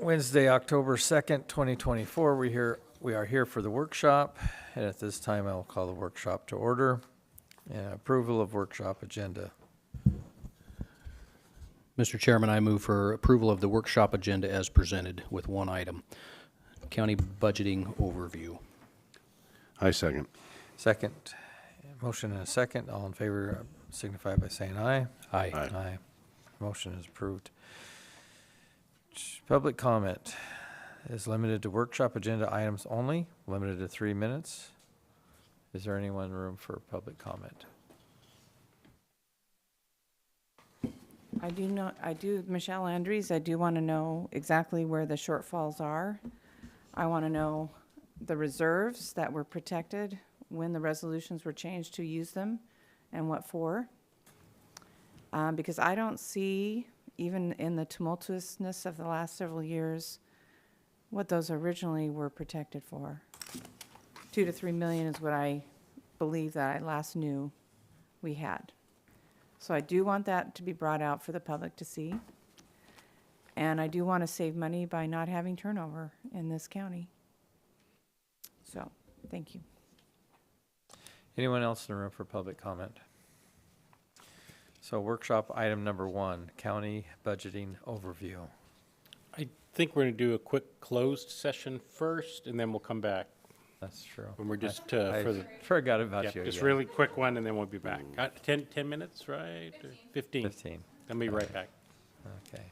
Wednesday, October 2nd, 2024. We are here for the workshop, and at this time, I will call the workshop to order. And approval of workshop agenda. Mr. Chairman, I move for approval of the workshop agenda as presented with one item, county budgeting overview. I second. Second, motion and a second. All in favor signify by saying aye. Aye. Aye. Motion is approved. Public comment is limited to workshop agenda items only, limited to 3 minutes. Is there anyone in the room for public comment? Michelle Andrews, I do want to know exactly where the shortfalls are. I want to know the reserves that were protected when the resolutions were changed to use them and what for. Because I don't see, even in the tumultuousness of the last several years, what those originally were protected for. 2 to 3 million is what I believe that I last knew we had. So I do want that to be brought out for the public to see. And I do want to save money by not having turnover in this county. So, thank you. Anyone else in the room for public comment? So workshop item number 1, county budgeting overview. I think we're going to do a quick closed session first, and then we'll come back. That's true. And we're just, I for the, forgot about yeah, you just again. really quick one, and then we'll be back. 10 minutes, right? 15. 15. I'll be right back. Okay.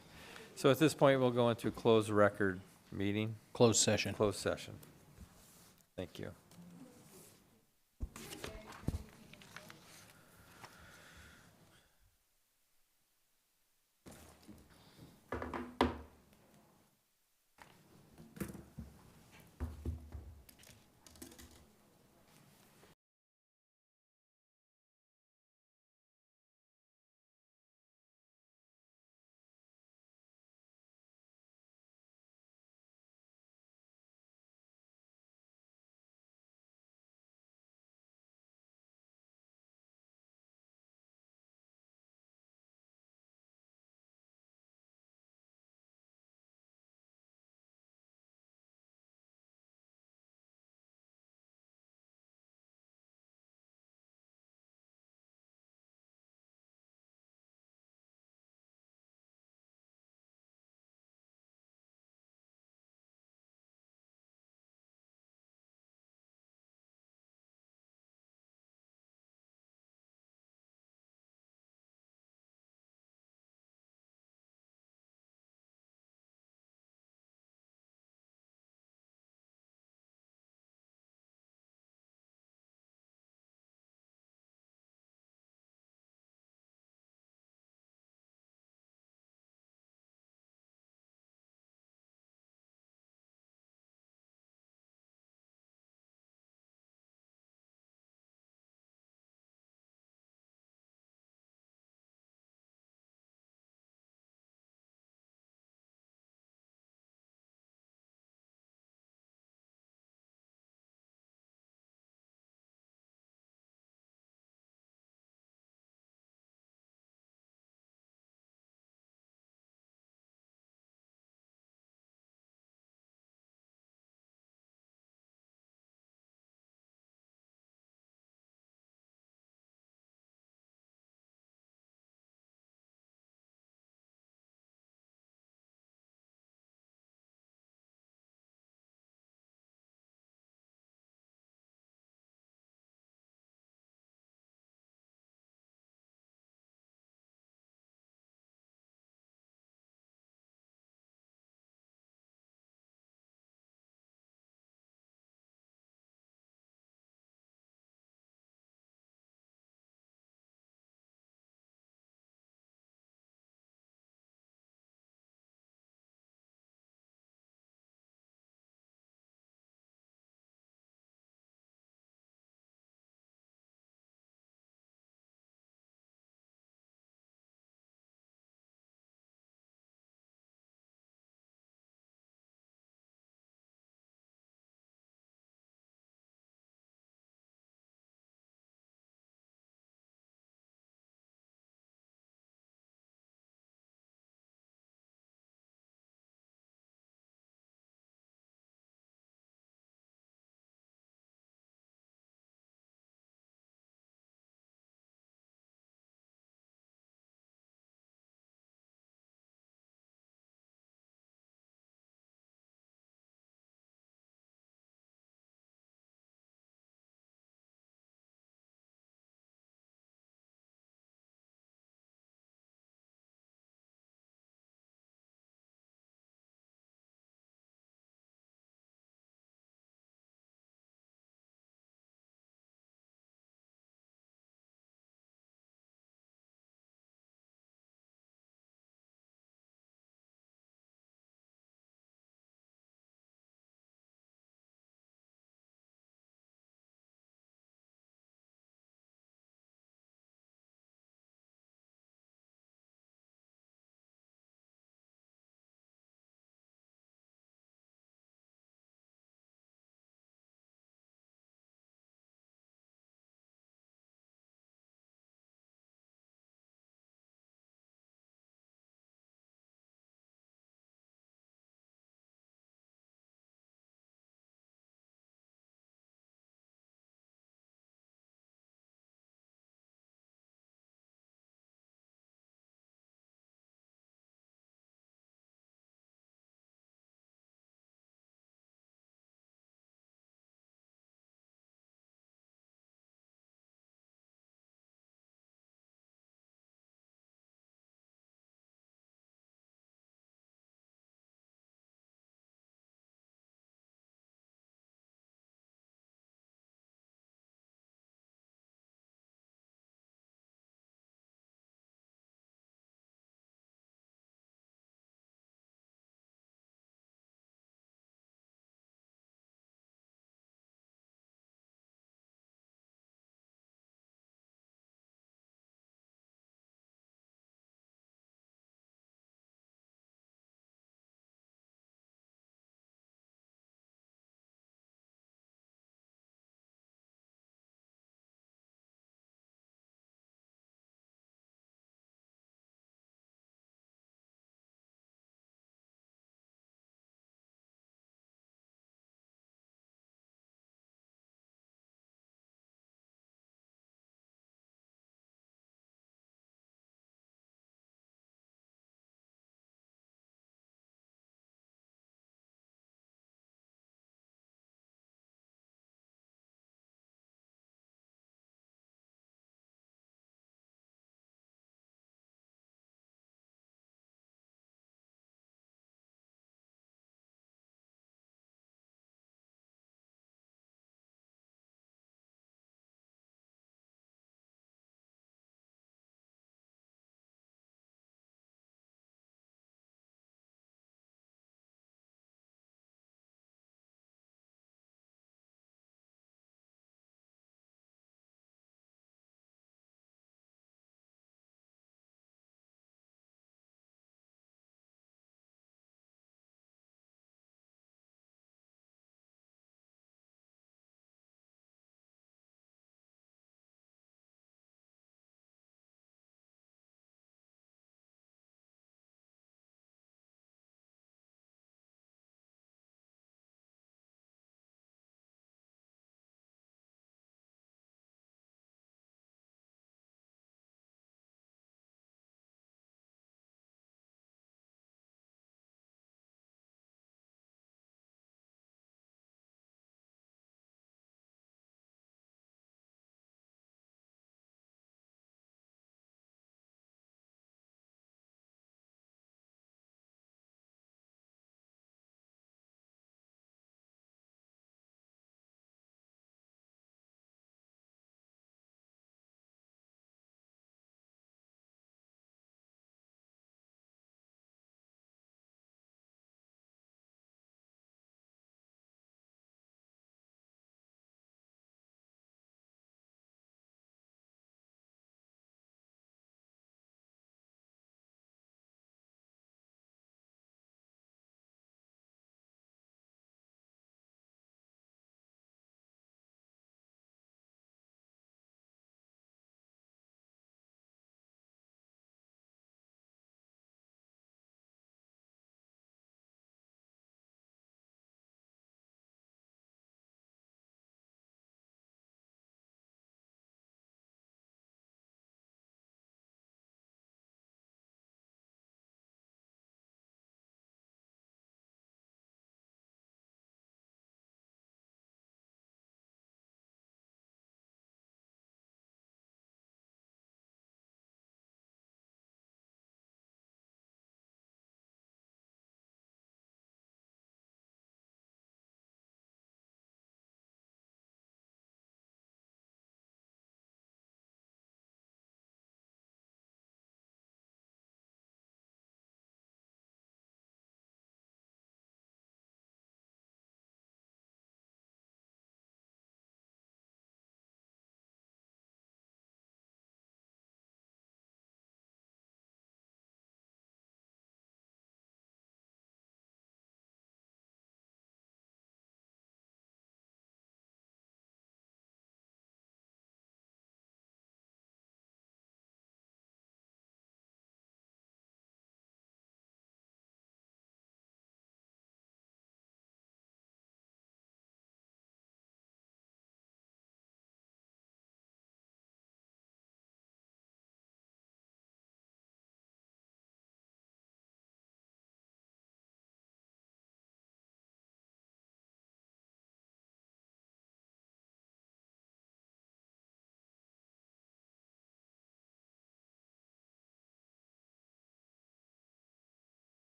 So at this point, we'll go into closed record meeting, Closed session. closed session. Thank you.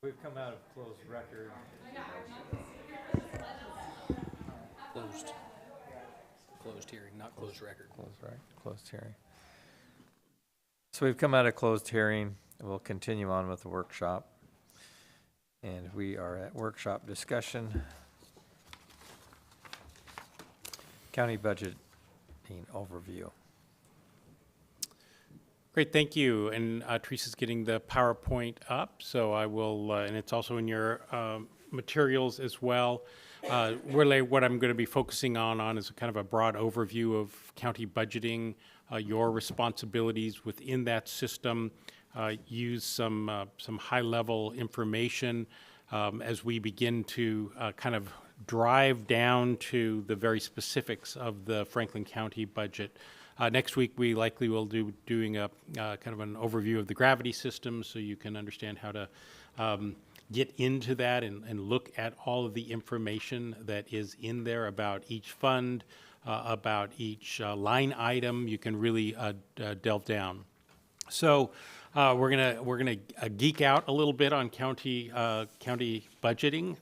We've come out of closed record. Closed hearing, not closed record. Closed hearing. So we've come out of closed hearing, and we'll continue on with the workshop. And we are at workshop discussion. County budget overview. Great, thank you. And Teresa's getting the PowerPoint up, so I will, and it's also in your materials as well. Really, what I'm going to be focusing on is kind of a broad overview of county budgeting, your responsibilities within that system, use some high-level information as we begin to kind of drive down to the very specifics of the Franklin County budget. Next week, we likely will doing a kind of an overview of the gravity system, so you can understand how to get into that and look at all of the information that is in there about each fund, about each line item. You can really delve down. So we're gonna geek out a little bit on county budgeting.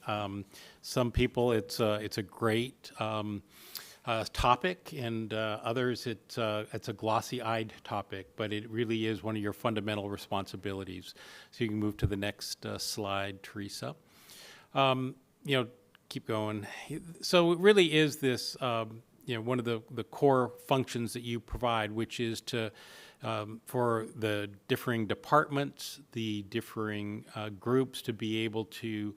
Some people it's a great topic, and others it's a glossy-eyed topic, but it really is one of your fundamental responsibilities. So you can move to the next slide, Teresa. Keep going. So it really is this one of the core functions that you provide, which is to for the differing departments, the differing groups to be able to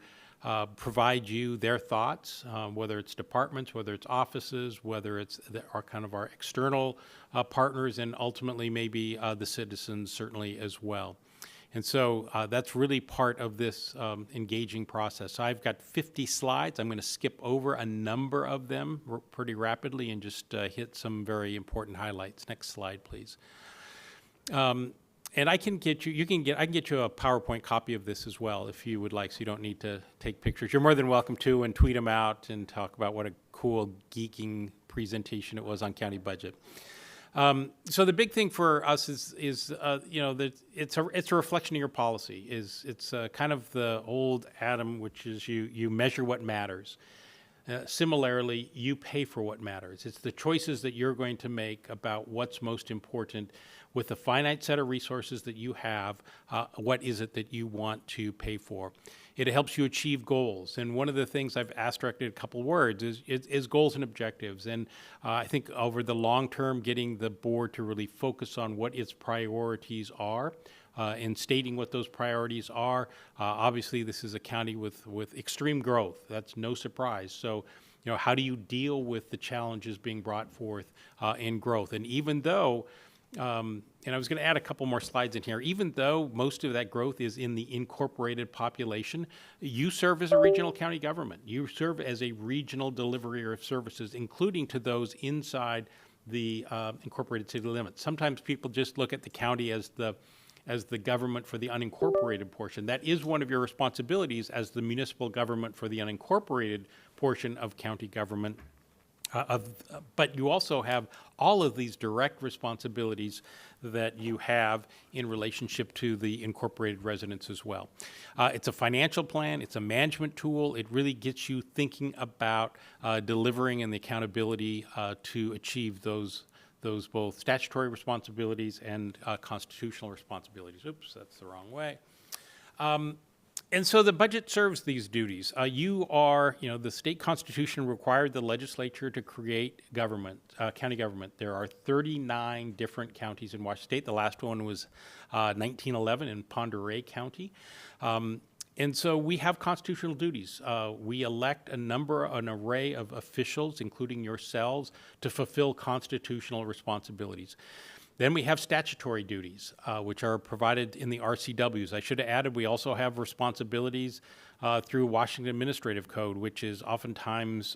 provide you their thoughts, whether it's departments, whether it's offices, whether it's our external partners, and ultimately maybe the citizens certainly as well. And so that's really part of this engaging process. So I've got 50 slides. I'm going to skip over a number of them pretty rapidly and just hit some very important highlights. Next slide, please. And I can get you, I can get you a PowerPoint copy of this as well if you would like, so you don't need to take pictures. You're more than welcome to, and tweet them out and talk about what a cool geeking presentation it was on county budget. So the big thing for us is that it's a reflection of your policy. It's kind of the old Adam, which is you measure what matters. Similarly, you pay for what matters. It's the choices that you're going to make about what's most important with the finite set of resources that you have. What is it that you want to pay for? It helps you achieve goals. And one of the things I've abstracted a couple words is goals and objectives. And I think over the long term, getting the board to really focus on what its priorities are, and stating what those priorities are. Obviously, this is a county with extreme growth. That's no surprise. So, how do you deal with the challenges being brought forth in growth? And even though, and I was going to add a couple more slides in here, even though most of that growth is in the incorporated population, you serve as a regional county government. You serve as a regional deliverer of services, including to those inside the incorporated city limits. Sometimes people just look at the county as the government for the unincorporated portion. That is one of your responsibilities as the municipal government for the unincorporated portion of county government. But you also have all of these direct responsibilities that you have in relationship to the incorporated residents as well. It's a financial plan. It's a management tool. It really gets you thinking about delivering and the accountability to achieve those both statutory responsibilities and constitutional responsibilities. Oops, that's the wrong way. And so the budget serves these duties. The state constitution required the legislature to create government, county government. There are 39 different counties in Washington State. The last one was 1911 in Pend Oreille County. And so we have constitutional duties. We elect an array of officials, including yourselves, to fulfill constitutional responsibilities. Then we have statutory duties, which are provided in the RCWs. I should have added, we also have responsibilities through Washington Administrative Code, which is oftentimes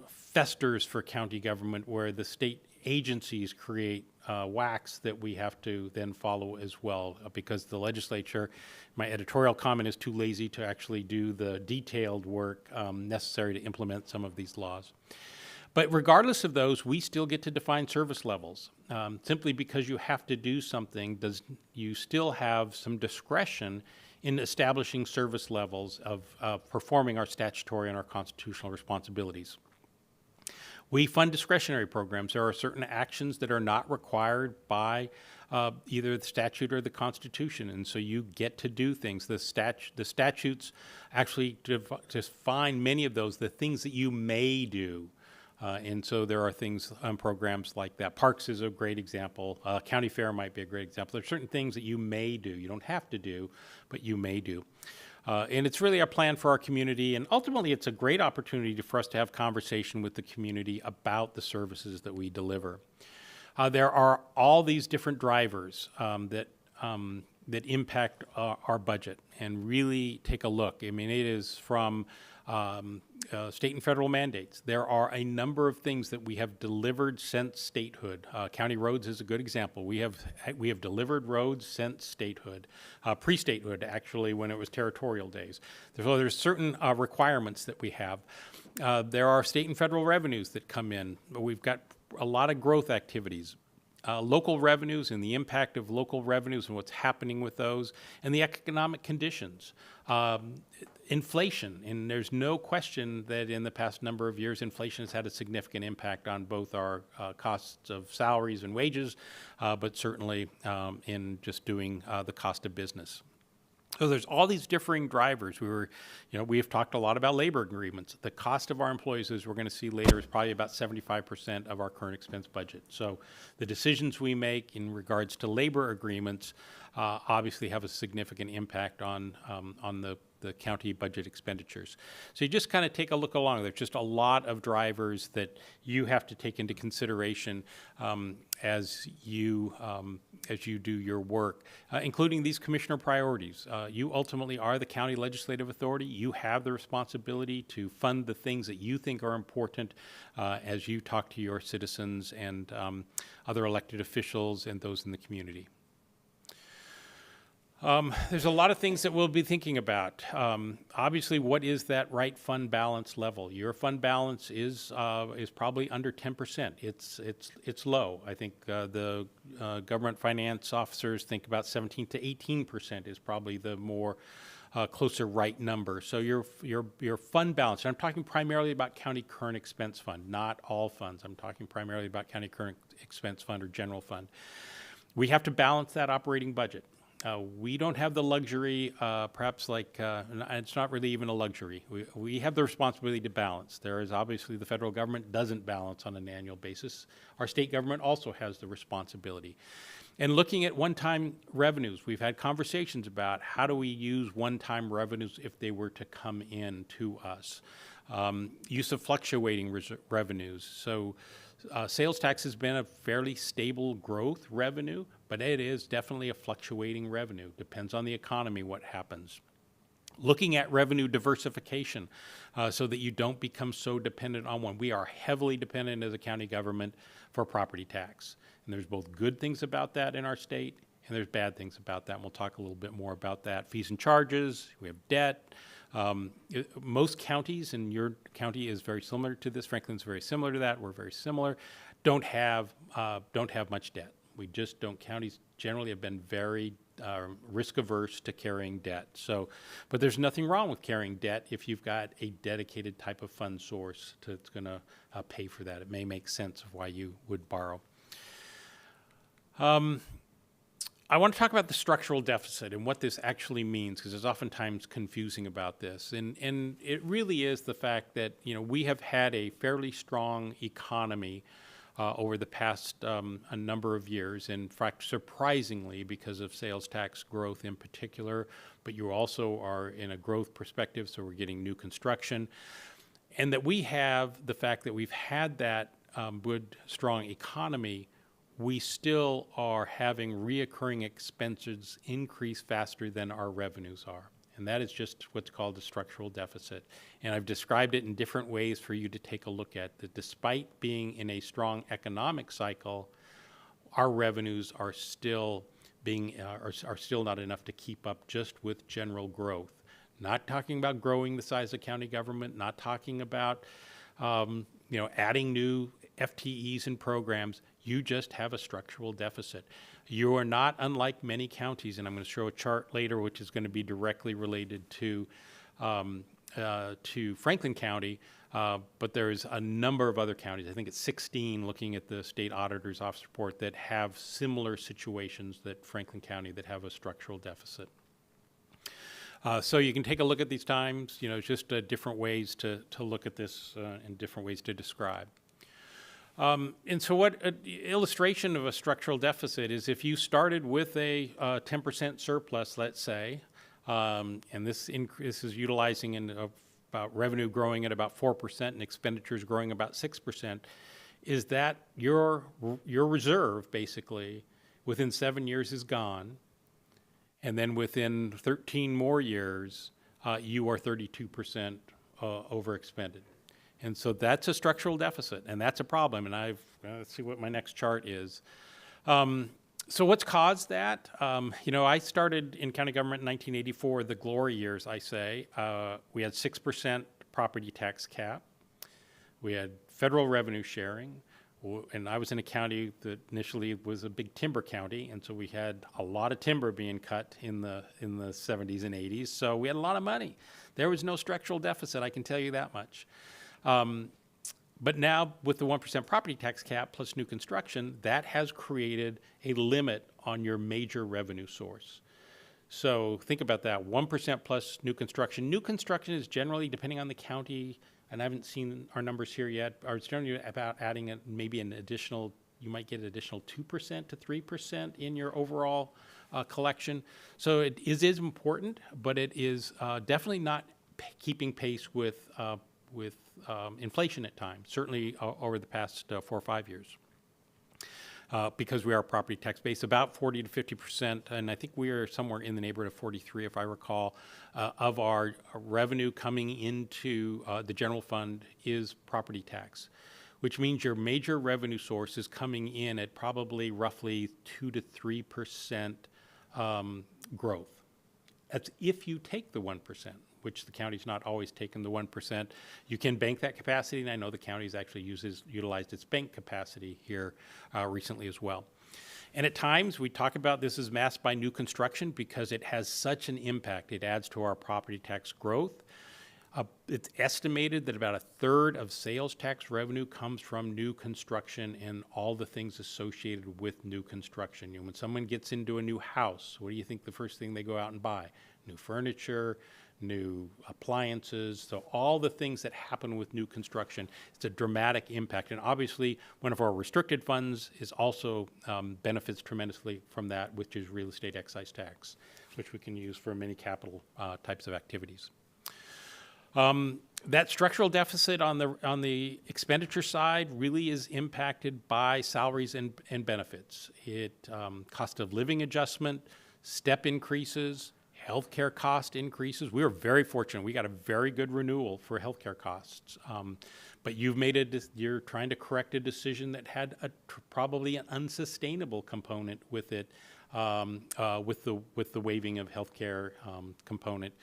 festers for county government, where the state agencies create WACs that we have to then follow as well, because the legislature, my editorial comment, is too lazy to actually do the detailed work necessary to implement some of these laws. But regardless of those, we still get to define service levels. Simply because you have to do something, you still have some discretion in establishing service levels of performing our statutory and our constitutional responsibilities. We fund discretionary programs. There are certain actions that are not required by either the statute or the Constitution, and so you get to do things. The statutes actually define many of those, the things that you may do. And so there are things, programs like that. Parks is a great example. County Fair might be a great example. There are certain things that you may do. You don't have to do, but you may do. And it's really our plan for our community, and ultimately it's a great opportunity for us to have conversation with the community about the services that we deliver. There are all these different drivers that impact our budget, and really take a look. I mean, it is from state and federal mandates. There are a number of things that we have delivered since statehood. County roads is a good example. We have delivered roads since statehood, pre-statehood actually, when it was territorial days. There's certain requirements that we have. There are state and federal revenues that come in. We've got a lot of growth activities. Local revenues and the impact of local revenues and what's happening with those, and the economic conditions. Inflation, and there's no question that in the past number of years, inflation has had a significant impact on both our costs of salaries and wages, but certainly in just doing the cost of business. So there's all these differing drivers. We have talked a lot about labor agreements. The cost of our employees, as we're going to see later, is probably about 75% of our current expense budget. So the decisions we make in regards to labor agreements obviously have a significant impact on the county budget expenditures. So you just kind of take a look along. There's just a lot of drivers that you have to take into consideration as you do your work, including these commissioner priorities. You ultimately are the county legislative authority. You have the responsibility to fund the things that you think are important as you talk to your citizens and other elected officials and those in the community. There's a lot of things that we'll be thinking about. Obviously, what is that right fund balance level? Your fund balance is probably under 10%. It's low. I think the government finance officers think about 17 to 18% is probably the more closer right number. So your fund balance, and I'm talking primarily about county current expense fund, not all funds. I'm talking primarily about county current expense fund or general fund. We have to balance that operating budget. We don't have the luxury, perhaps it's not really even a luxury. We have the responsibility to balance. There is obviously the federal government doesn't balance on an annual basis. Our state government also has the responsibility. And looking at one-time revenues, we've had conversations about how do we use one-time revenues if they were to come in to us. Use of fluctuating revenues. So sales tax has been a fairly stable growth revenue, but it is definitely a fluctuating revenue. Depends on the economy what happens. Looking at revenue diversification so that you don't become so dependent on one. We are heavily dependent as a county government for property tax. And there's both good things about that in our state, and there's bad things about that. And we'll talk a little bit more about that. Fees and charges, we have debt. Most counties, and your county is very similar to this, Franklin's very similar to that, we're very similar, don't have much debt. We just don't. Counties generally have been very risk averse to carrying debt. So, but there's nothing wrong with carrying debt if you've got a dedicated type of fund source that's going to pay for that. It may make sense of why you would borrow. I want to talk about the structural deficit and what this actually means, because there's oftentimes confusing about this. And it really is the fact that, we have had a fairly strong economy over the past a number of years. In fact, surprisingly, because of sales tax growth in particular, but you also are in a growth perspective, so we're getting new construction. And that we have the fact that we've had that good, strong economy, we still are having reoccurring expenses increase faster than our revenues are. And that is just what's called a structural deficit. And I've described it in different ways for you to take a look at, that despite being in a strong economic cycle, our revenues are still are still not enough to keep up just with general growth. Not talking about growing the size of county government, not talking about adding new FTEs and programs. You just have a structural deficit. You are not unlike many counties, and I'm going to show a chart later which is going to be directly related to Franklin County, but there's a number of other counties, I think it's 16, looking at the state auditor's office report, that have similar situations that Franklin County that have a structural deficit. So you can take a look at these times, just different ways to look at this and different ways to describe. And so what an illustration of a structural deficit is if you started with a 10% surplus, let's say, and this is utilizing about revenue growing at about 4% and expenditures growing about 6%, is that your reserve basically within 7 years is gone, and then within 13 more years, you are 32% overexpended. And so that's a structural deficit, and that's a problem. And let's see what my next chart is. So what's caused that? I started in county government in 1984, the glory years, I say. We had 6% property tax cap. We had federal revenue sharing. And I was in a county that initially was a big timber county, and so we had a lot of timber being cut in the 70s and 80s. So we had a lot of money. There was no structural deficit, I can tell you that much. But now with the 1% property tax cap plus new construction, that has created a limit on your major revenue source. So think about that, 1% plus new construction. New construction is generally, depending on the county, and I haven't seen our numbers here yet, are generally about adding maybe an additional, you might get an additional 2% to 3% in your overall collection. So it is important, but it is definitely not keeping pace with inflation at times, certainly over the past 4 or 5 years. Because we are property tax based, about 40 to 50%, and I think we are somewhere in the neighborhood of 43, if I recall, of our revenue coming into the general fund is property tax, which means your major revenue source is coming in at probably roughly 2 to 3% growth. That's if you take the 1%. Which the county's not always taken the 1%. You can bank that capacity, and I know the county's actually utilized its bank capacity here recently as well. And at times, we talk about this as masked by new construction because it has such an impact. It adds to our property tax growth. It's estimated that about a third of sales tax revenue comes from new construction and all the things associated with new construction. When someone gets into a new house, what do you think the first thing they go out and buy? New furniture, new appliances, so all the things that happen with new construction. It's a dramatic impact, and obviously one of our restricted funds is also benefits tremendously from that, which is real estate excise tax, which we can use for many capital types of activities. That structural deficit on the expenditure side really is impacted by salaries and benefits. Cost of living adjustment, step increases, healthcare cost increases. We were very fortunate. We got a very good renewal for healthcare costs. But you're trying to correct a decision that had probably an unsustainable component with it, with the waiving of healthcare component.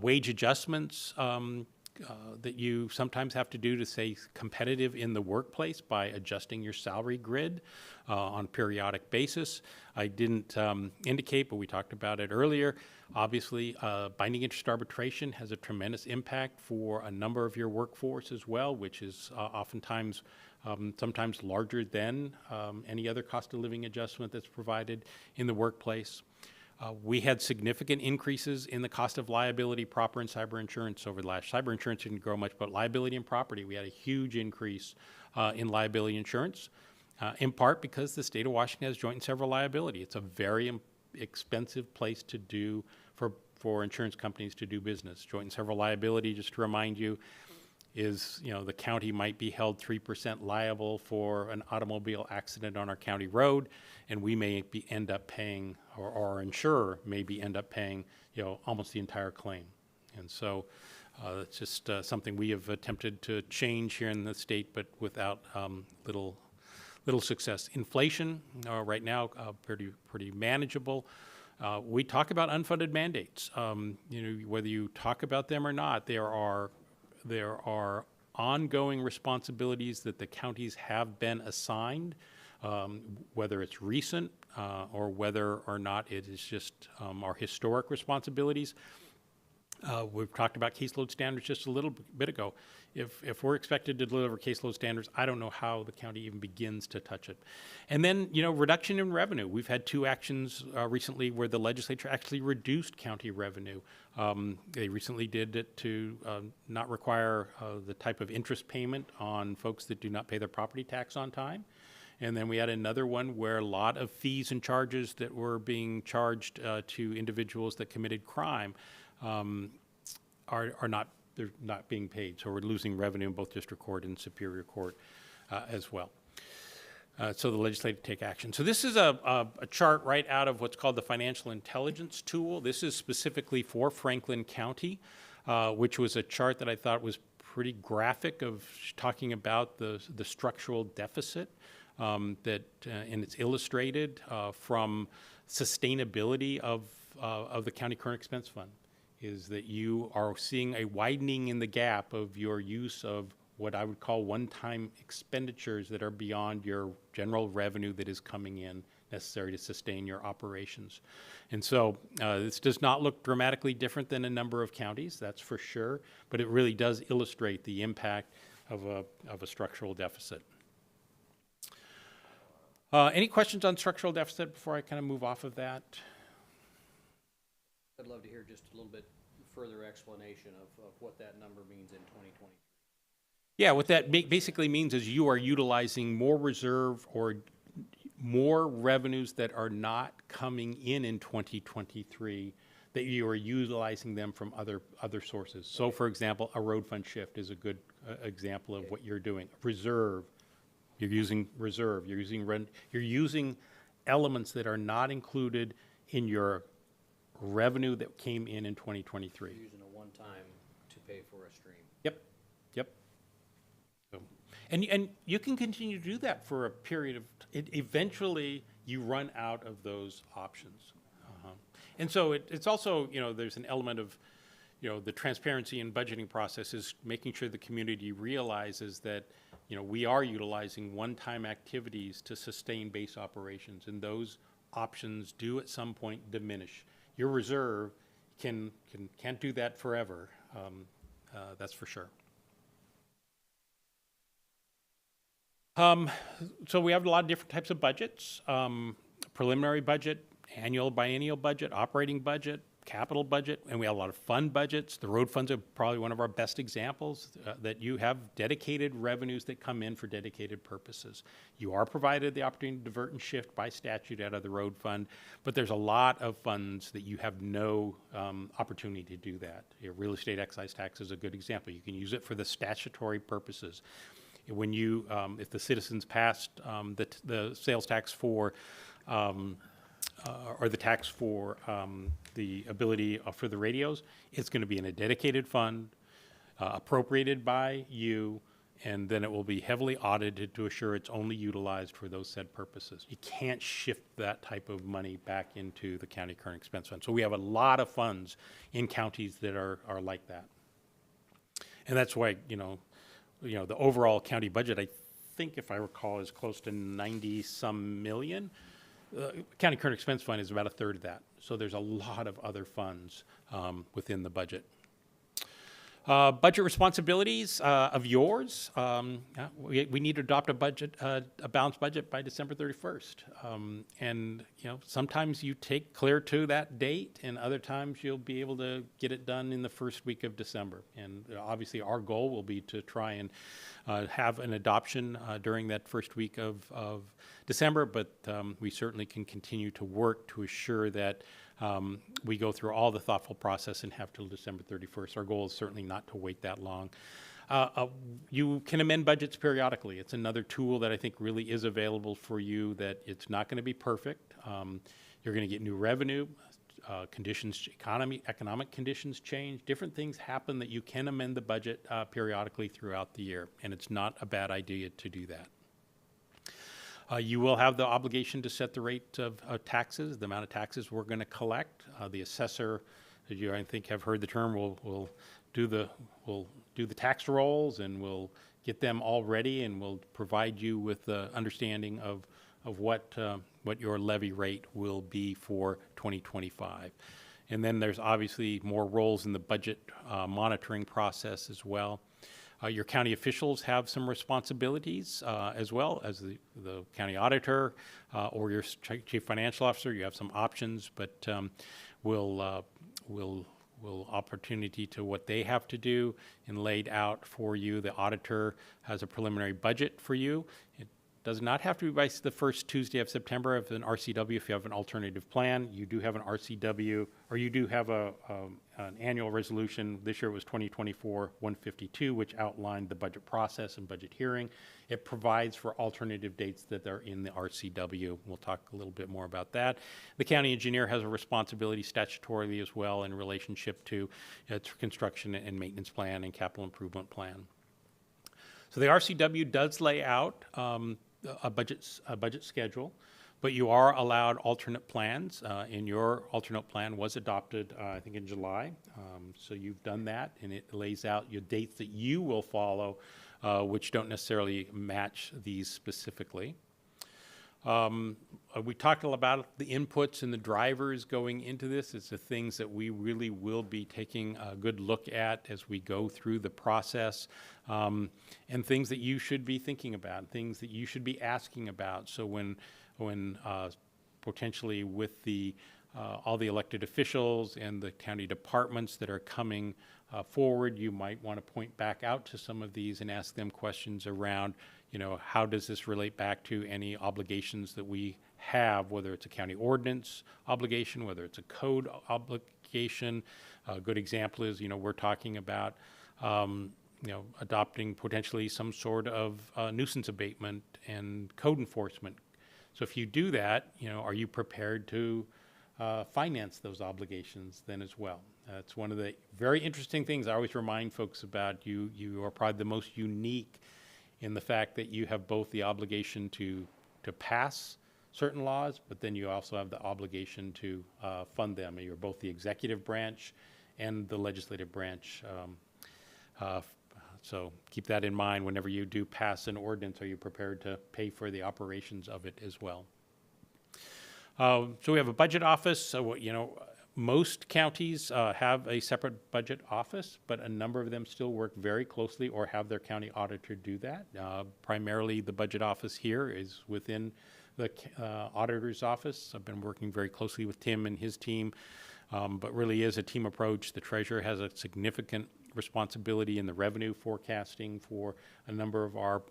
Wage adjustments that you sometimes have to do to stay competitive in the workplace by adjusting your salary grid on a periodic basis. I didn't indicate, but we talked about it earlier. Obviously, binding interest arbitration has a tremendous impact for a number of your workforce as well, which is oftentimes sometimes larger than any other cost of living adjustment that's provided in the workplace. We had significant increases in the cost of liability, proper and cyber insurance over the last. Cyber insurance didn't grow much, but liability and property, we had a huge increase in liability insurance, in part because the state of Washington has joint and several liability. It's a very expensive place to do for insurance companies to do business. Joint and several liability, just to remind you, is, the county might be held 3% liable for an automobile accident on our county road, and we may end up paying, or our insurer end up paying, almost the entire claim. And so it's just something we have attempted to change here in the state, but without little success. Inflation right now pretty manageable. We talk about unfunded mandates. Whether you talk about them or not, there are ongoing responsibilities that the counties have been assigned whether it's recent or whether or not it is just our historic responsibilities. We've talked about caseload standards just a little bit ago. If we're expected to deliver caseload standards, I don't know how the county even begins to touch it. And then, reduction in revenue. We've had two actions recently where the legislature actually reduced county revenue. They recently did it to not require the type of interest payment on folks that do not pay their property tax on time. And then we had another one where a lot of fees and charges that were being charged to individuals that committed crime they're not being paid. So we're losing revenue in both district court and superior court as well. So the legislature take action. So this is a chart right out of what's called the Financial Intelligence Tool. This is specifically for Franklin County, which was a chart that I thought was pretty graphic of talking about the structural deficit and it's illustrated from sustainability of the county current expense fund. Is that you are seeing a widening in the gap of your use of what I would call one-time expenditures that are beyond your general revenue that is coming in necessary to sustain your operations. And so this does not look dramatically different than a number of counties, that's for sure, but it really does illustrate the impact of a structural deficit. Any questions on structural deficit before I kind of move off of that? I'd love to hear just a little bit further explanation of what that number means in 2023. Yeah, what that basically means is you are utilizing more reserve or more revenues that are not coming in 2023, that you are utilizing them from other sources. So, for example, a road fund shift is a good example of what you're doing. Reserve, you're using reserve. You're using elements that are not included in your revenue that came in 2023. Using a one-time to pay for a stream. Yep. So, and you can continue to do that for a period of. Eventually, you run out of those options, and so it's also there's an element of the transparency and budgeting process is making sure the community realizes that we are utilizing one-time activities to sustain base operations, and those options do at some point diminish. Your reserve can't do that forever. That's for sure. So we have a lot of different types of budgets: preliminary budget, annual, biennial budget, operating budget, capital budget, and we have a lot of fund budgets. The road funds are probably one of our best examples that you have dedicated revenues that come in for dedicated purposes. You are provided the opportunity to divert and shift by statute out of the road fund, but there's a lot of funds that you have no opportunity to do that. Your real estate excise tax is a good example. You can use it for the statutory purposes. When you, if the citizens passed the sales tax for or the tax for the ability for the radios, it's going to be in a dedicated fund, appropriated by you, and then it will be heavily audited to assure it's only utilized for those said purposes. You can't shift that type of money back into the county current expense fund. So we have a lot of funds in counties that are like that. And that's why, the overall county budget, I think if I recall, is close to 90-some million. County current expense fund is about a third of that. So there's a lot of other funds within the budget. Budget responsibilities of yours. We need to adopt a budget, a balanced budget by December 31st. And sometimes you take clear to that date, and other times you'll be able to get it done in the first week of December. And obviously, our goal will be to try and have an adoption during that first week of December. But we certainly can continue to work to assure that we go through all the thoughtful process and have till December 31st. Our goal is certainly not to wait that long. You can amend budgets periodically. It's another tool that I think really is available for you, that it's not going to be perfect. You're going to get new revenue, economic conditions change, different things happen that you can amend the budget periodically throughout the year, and it's not a bad idea to do that. You will have the obligation to set the rate of taxes, the amount of taxes we're going to collect. The assessor, as you I think have heard the term, will do the tax rolls, and we'll get them all ready, and we'll provide you with the understanding of of what your levy rate will be for 2025. And then there's obviously more roles in the budget monitoring process as well. Your county officials have some responsibilities as well as the county auditor or your chief financial officer. You have some options, but we'll opportunity to what they have to do and laid out for you. The auditor has a preliminary budget for you. It does not have to be by the first Tuesday of September of an RCW. If you have an alternative plan, you do have an RCW, or you do have an annual resolution. This year it was 2024-152, which outlined the budget process and budget hearing. It provides for alternative dates that are in the RCW. We'll talk a little bit more about that. The county engineer has a responsibility statutorily as well in relationship to its construction and maintenance plan and capital improvement plan. So the RCW does lay out a budget schedule, but you are allowed alternate plans. And your alternate plan was adopted, I think, in July. So you've done that, and it lays out your dates that you will follow, which don't necessarily match these specifically. We talked about the inputs and the drivers going into this. It's the things that we really will be taking a good look at as we go through the process, and things that you should be thinking about, things that you should be asking about. So when potentially with the all the elected officials and the county departments that are coming forward, you might want to point back out to some of these and ask them questions around, how does this relate back to any obligations that we have, whether it's a county ordinance obligation, whether it's a code obligation. A good example is, we're talking about, adopting potentially some sort of nuisance abatement and code enforcement. So if you do that, are you prepared to finance those obligations then as well? That's one of the very interesting things I always remind folks about. You are probably the most unique in the fact that you have both the obligation to pass certain laws, but then you also have the obligation to fund them. You're both the executive branch and the legislative branch. So keep that in mind whenever you do pass an ordinance. Are you prepared to pay for the operations of it as well? So we have a budget office. So, most counties have a separate budget office, but a number of them still work very closely or have their county auditor do that. Primarily, the budget office here is within the auditor's office. I've been working very closely with Tim and his team, but really is a team approach. The treasurer has a significant responsibility in the revenue forecasting for a number of our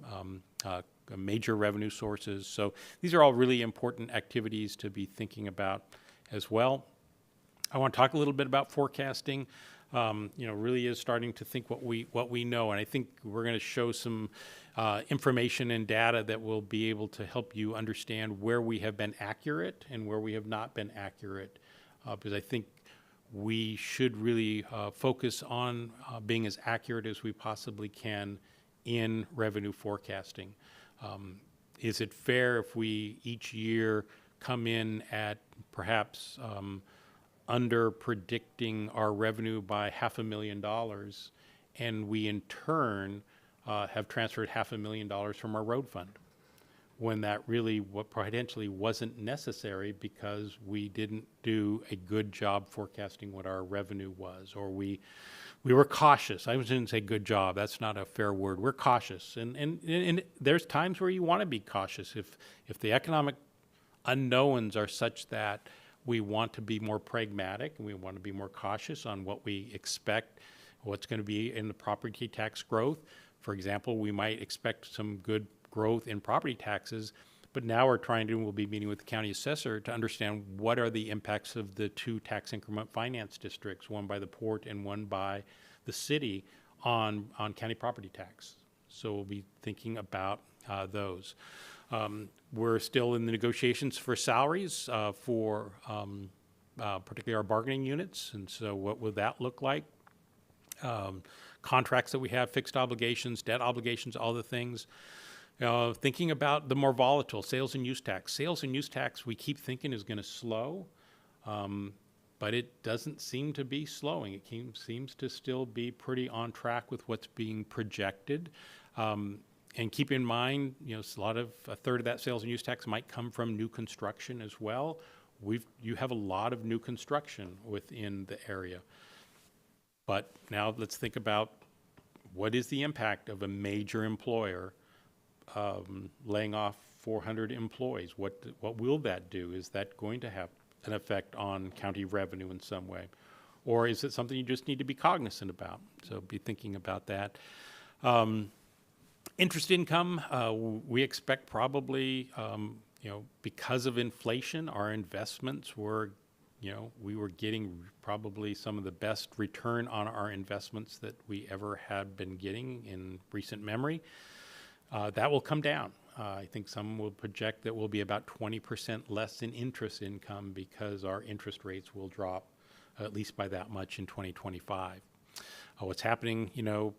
major revenue sources. So these are all really important activities to be thinking about as well. I want to talk a little bit about forecasting. Really is starting to think what we know, and I think we're going to show some information and data that will be able to help you understand where we have been accurate and where we have not been accurate, because I think we should really focus on being as accurate as we possibly can in revenue forecasting. Is it fair if we each year come in at perhaps under predicting our revenue by $500,000, and we in turn have transferred $500,000 from our road fund, when that really potentially wasn't necessary because we didn't do a good job forecasting what our revenue was, or we were cautious. I didn't say good job. That's not a fair word. We're cautious, and there's times where you want to be cautious if the economic unknowns are such that we want to be more pragmatic and we want to be more cautious on what we expect, what's going to be in the property tax growth. For example, we might expect some good growth in property taxes, but now we'll be meeting with the county assessor to understand what are the impacts of the two tax increment finance districts, one by the port and one by the city, on county property tax. So we'll be thinking about those. We're still in the negotiations for salaries for particularly our bargaining units, and so what would that look like? Contracts that we have, fixed obligations, debt obligations, all the things. Thinking about the more volatile sales and use tax. Sales and use tax we keep thinking is going to slow, but it doesn't seem to be slowing. It seems to still be pretty on track with what's being projected. And keep in mind, a third of that sales and use tax might come from new construction as well. You have a lot of new construction within the area. But now let's think about what is the impact of a major employer laying off 400 employees? What will that do? Is that going to have an effect on county revenue in some way? Or is it something you just need to be cognizant about? So be thinking about that. Interest income, we expect probably, because of inflation, our investments were, we were getting probably some of the best return on our investments that we ever had been getting in recent memory. That will come down. I think some will project that we'll be about 20% less in interest income because our interest rates will drop at least by that much in 2025. What's happening,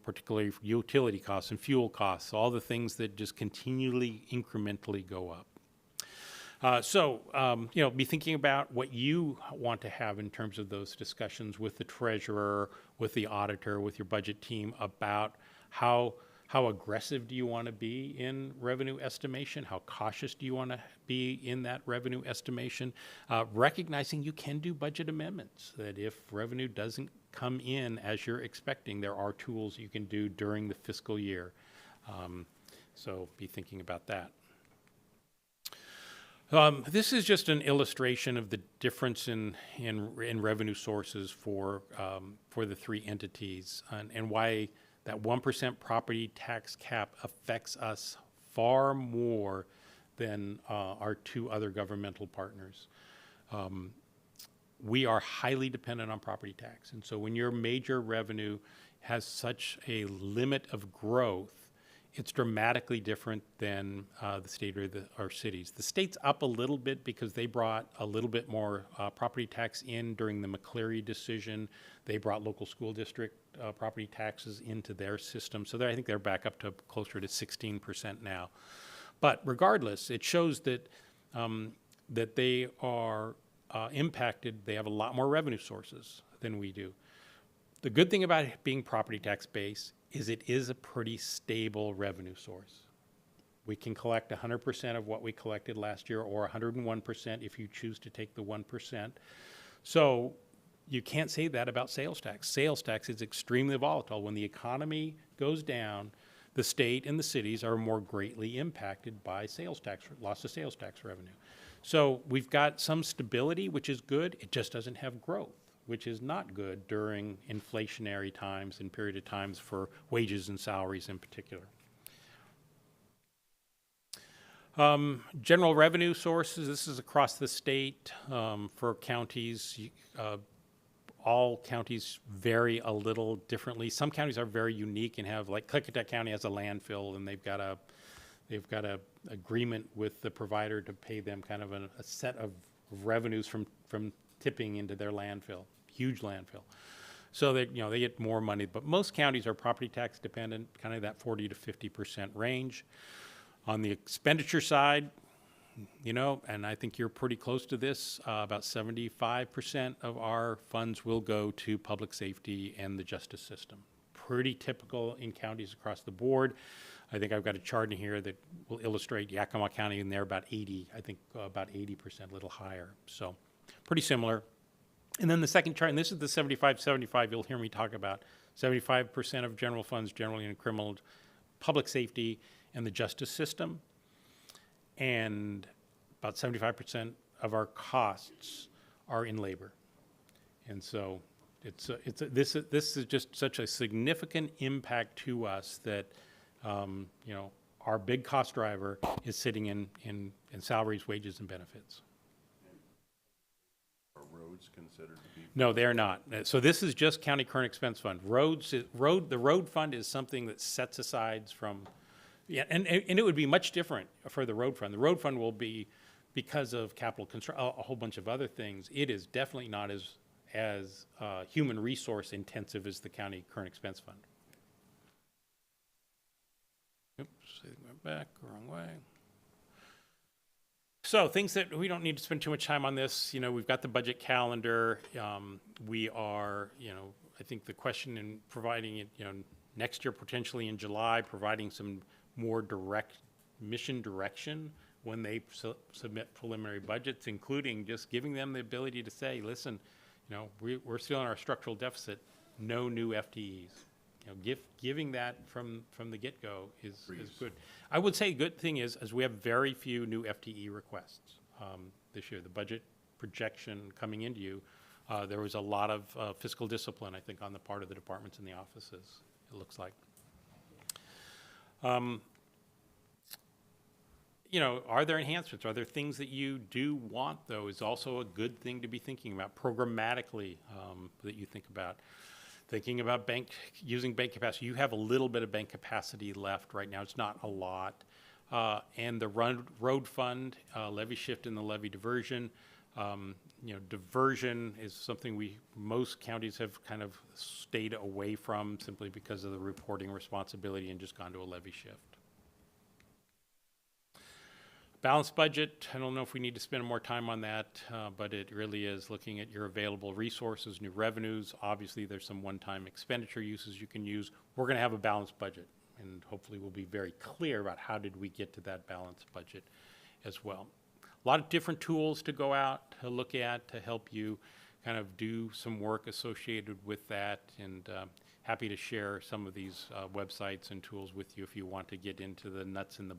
particularly for utility costs and fuel costs, all the things that just continually incrementally go up. Be thinking about what you want to have in terms of those discussions with the treasurer, with the auditor, with your budget team about how aggressive do you want to be in revenue estimation? How cautious do you want to be in that revenue estimation? Recognizing you can do budget amendments, that if revenue doesn't come in as you're expecting, there are tools you can do during the fiscal year. So be thinking about that. This is just an illustration of the difference in revenue sources for the three entities and why that 1% property tax cap affects us far more than our two other governmental partners. We are highly dependent on property tax. And so when your major revenue has such a limit of growth, it's dramatically different than the state or cities. The state's up a little bit because they brought a little bit more property tax in during the McCleary decision. They brought local school district property taxes into their system. So I think they're back up to closer to 16% now. But regardless, it shows that that they are impacted. They have a lot more revenue sources than we do. The good thing about being property tax based is it is a pretty stable revenue source. We can collect 100% of what we collected last year or 101% if you choose to take the 1%. So you can't say that about sales tax. Sales tax is extremely volatile. When the economy goes down, the state and the cities are more greatly impacted by sales tax, loss of sales tax revenue. So we've got some stability, which is good. It just doesn't have growth, which is not good during inflationary times and period of times for wages and salaries in particular. General revenue sources, this is across the state for counties. All counties vary a little differently. Some counties are very unique and have, like Klickitat County has a landfill, and they've got a agreement with the provider to pay them kind of a set of revenues from tipping into their landfill, huge landfill. So they get more money, but most counties are property tax dependent, kind of that 40 to 50% range. On the expenditure side, and I think you're pretty close to this, about 75% of our funds will go to public safety and the justice system. Pretty typical in counties across the board. I think I've got a chart in here that will illustrate Yakima County, and they're about 80, I think about 80%, a little higher. So pretty similar. And then the second chart, and this is the 75-75, you'll hear me talk about 75% of general funds generally in criminal, public safety, and the justice system. And about 75% of our costs are in labor. And so this is just such a significant impact to us that our big cost driver is sitting in salaries, wages, and benefits. Are roads considered to be? No, they're not. So this is just county current expense fund. The road fund is something that sets aside from, and it would be much different for the road fund. The road fund will be, because of capital construction, a whole bunch of other things. It is definitely not as human resource intensive as the county current expense fund. Oops, went back, wrong way. So things that we don't need to spend too much time on this. We've got the budget calendar. We are, I think the question in providing it, next year potentially in July, providing some more direct mission direction when they submit preliminary budgets, including just giving them the ability to say, listen, you know, we're still in our structural deficit, no new FTEs. You know, giving that from the get-go is good. I would say a good thing is we have very few new FTE requests this year. The budget projection coming into you, there was a lot of fiscal discipline, I think, on the part of the departments and the offices, it looks like. You know, are there enhancements? Are there things that you do want, though, is also a good thing to be thinking about programmatically that you think about. Thinking about using bank capacity. You have a little bit of bank capacity left right now. It's not a lot. And the road fund, levy shift and the levy diversion. You know, diversion is something most counties have kind of stayed away from simply because of the reporting responsibility and just gone to a levy shift. Balanced budget, I don't know if we need to spend more time on that, but it really is looking at your available resources, new revenues. Obviously, there's some one-time expenditure uses you can use. We're going to have a balanced budget, and hopefully we'll be very clear about how did we get to that balanced budget as well. A lot of different tools to go out, to look at, to help you kind of do some work associated with that, and happy to share some of these websites and tools with you if you want to get into the nuts and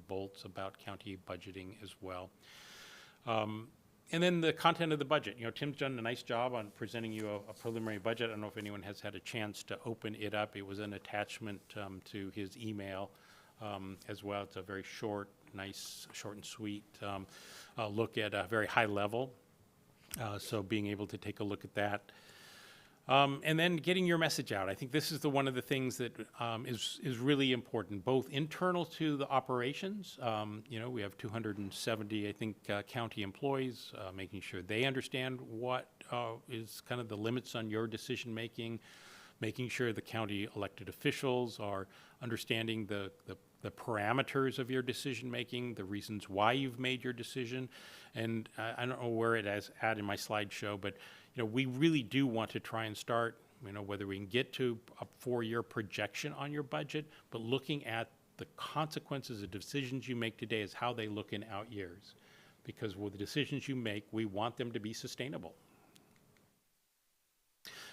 bolts about county budgeting as well. And then the content of the budget. You know, Tim's done a nice job on presenting you a preliminary budget. I don't know if anyone has had a chance to open it up. It was an attachment to his email as well. It's a very short, nice, short and sweet look at a very high level. So being able to take a look at that. And then getting your message out. I think this is one of the things that is really important, both internal to the operations. You know, we have 270, I think, county employees, making sure they understand what is kind of the limits on your decision-making, making sure the county elected officials are understanding the parameters of your decision-making, the reasons why you've made your decision. And I don't know where it is at in my slideshow, but you know, we really do want to try and start, you know, whether we can get to a 4-year projection on your budget, but looking at the consequences of decisions you make today is how they look in out years. Because with the decisions you make, we want them to be sustainable.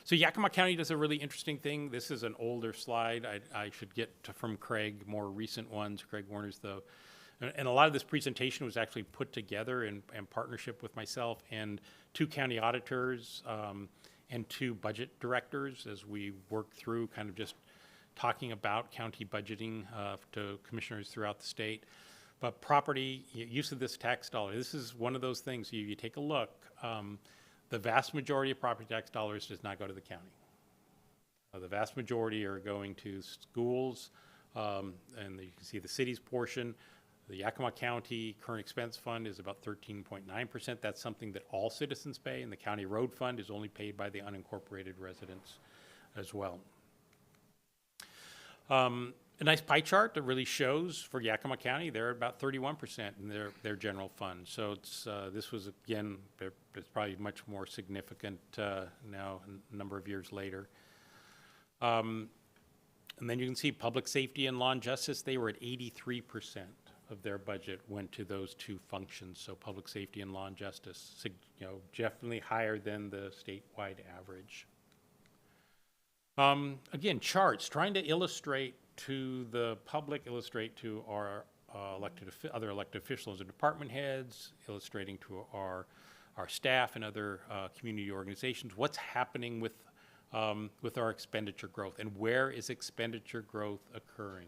So Yakima County does a really interesting thing. This is an older slide. I should get from Craig more recent ones. Craig Warner's and a lot of this presentation was actually put together in partnership with myself and 2 county auditors and 2 budget directors as we work through kind of just talking about county budgeting to commissioners throughout the state. But property, use of this tax dollar, this is one of those things, you take a look, the vast majority of property tax dollars does not go to the county. The vast majority are going to schools, and you can see the city's portion. The Yakima County current expense fund is about 13.9%. That's something that all citizens pay, and the county road fund is only paid by the unincorporated residents as well. A nice pie chart that really shows for Yakima County, they're at about 31% in their general fund. So it's, this was, again, it's probably much more significant now, a number of years later. And then you can see public safety and law and justice, they were at 83% of their budget went to those 2 functions. So public safety and law and justice, you know, definitely higher than the statewide average. Again, charts, trying to illustrate to the public, illustrate to our other elected officials and department heads, illustrating to our staff and other community organizations what's happening with our expenditure growth and where is expenditure growth occurring.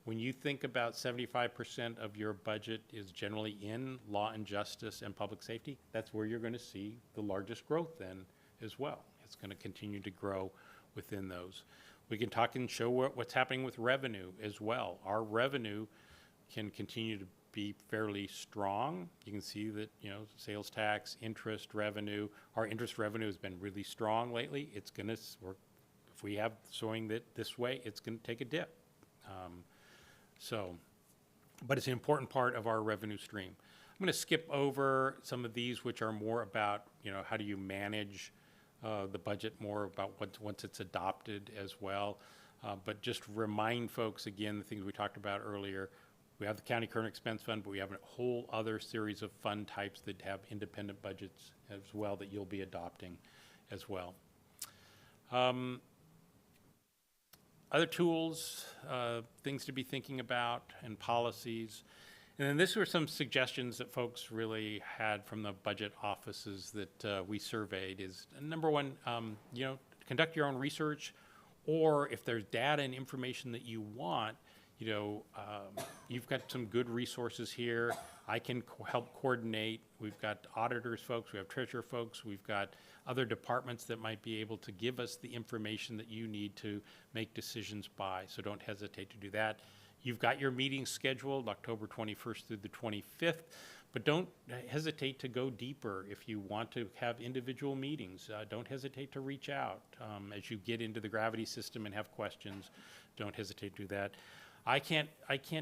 When you think about 75% of your budget is generally in law and justice and public safety, that's where you're going to see the largest growth then as well. It's going to continue to grow within those. We can talk and show what's happening with revenue as well. Our revenue can continue to be fairly strong. You can see that, you know, sales tax, interest revenue, our interest revenue has been really strong lately. It's going to work. If we have showing that this way, it's going to take a dip. But it's an important part of our revenue stream. I'm going to skip over some of these, which are more about, you know, how do you manage the budget, more about once it's adopted as well. But just remind folks again, the things we talked about earlier. We have the county current expense fund, but we have a whole other series of fund types that have independent budgets as well that you'll be adopting as well. Other tools, things to be thinking about, and policies. And then these were some suggestions that folks really had from the budget offices that we surveyed. Is number one, conduct your own research, or if there's data and information that you want, you've got some good resources here. I can help coordinate. We've got auditors folks, we have treasurer folks, we've got other departments that might be able to give us the information that you need to make decisions by, so don't hesitate to do that. You've got your meetings scheduled October 21st through the 25th, but don't hesitate to go deeper. If you want to have individual meetings, don't hesitate to reach out. As you get into the Gravity system and have questions, don't hesitate to do that. I can't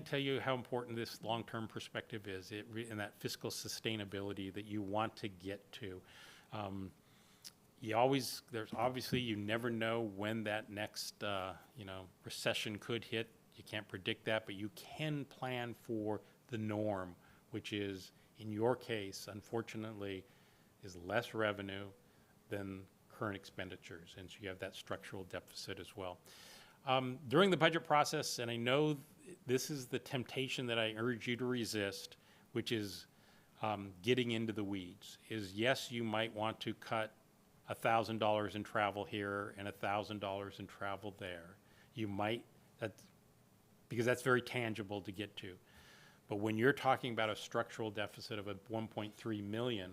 tell you how important this long-term perspective is, and that fiscal sustainability that you want to get to. You never know when that next recession could hit. You can't predict that, but you can plan for the norm, which is, in your case, unfortunately, is less revenue than current expenditures, and so you have that structural deficit as well. During the budget process, and I know this is the temptation that I urge you to resist, which is getting into the weeds, is yes, you might want to cut $1,000 in travel here and $1,000 in travel there. You might, because that's very tangible to get to. But when you're talking about a structural deficit of 1.3 million,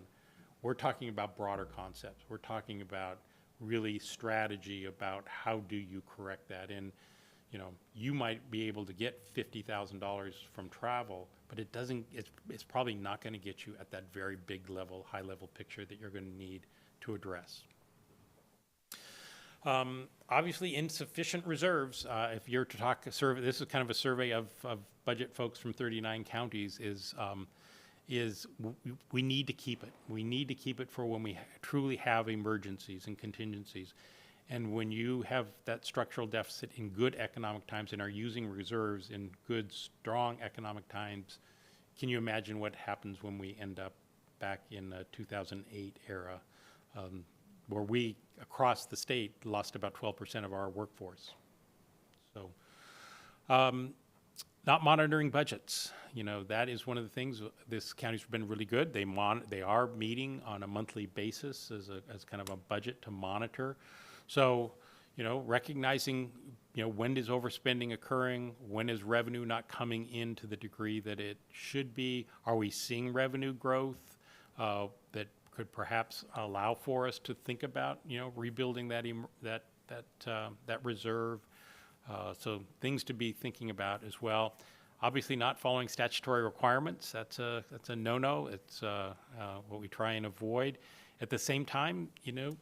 we're talking about broader concepts. We're talking about really strategy about how do you correct that. And you might be able to get $50,000 from travel, but it's probably not going to get you at that very big level, high level picture that you're going to need to address. Obviously, insufficient reserves. If you're to talk a survey, this is kind of a survey of budget folks from 39 counties. We need to keep it. We need to keep it for when we truly have emergencies and contingencies. And when you have that structural deficit in good economic times and are using reserves in good, strong economic times, can you imagine what happens when we end up back in the 2008 era, where we, across the state, lost about 12% of our workforce? So, not monitoring budgets. That is one of the things. This county's been really good. They are meeting on a monthly basis as kind of a budget to monitor. So, recognizing, when is overspending occurring? When is revenue not coming in to the degree that it should be? Are we seeing revenue growth that could perhaps allow for us to think about, rebuilding that reserve? So things to be thinking about as well. Obviously, not following statutory requirements. That's a no-no. It's what we try and avoid. At the same time,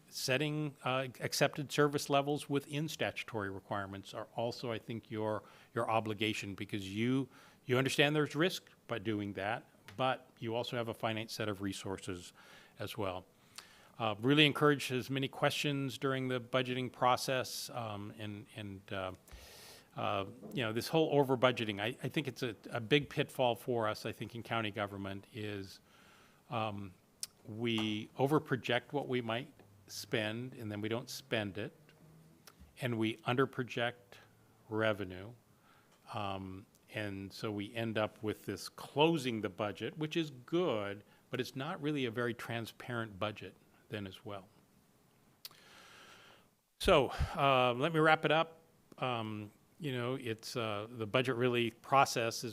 setting accepted service levels within statutory requirements are also, I think, your obligation, because you understand there's risk by doing that, but you also have a finite set of resources as well. Really encourage as many questions during the budgeting process, this whole over budgeting. I think it's a big pitfall for us, I think, in county government is we over project what we might spend, and then we don't spend it, and we under project revenue. And so we end up with this closing the budget, which is good, but it's not really a very transparent budget then as well. So let me wrap it up. It's the budget really process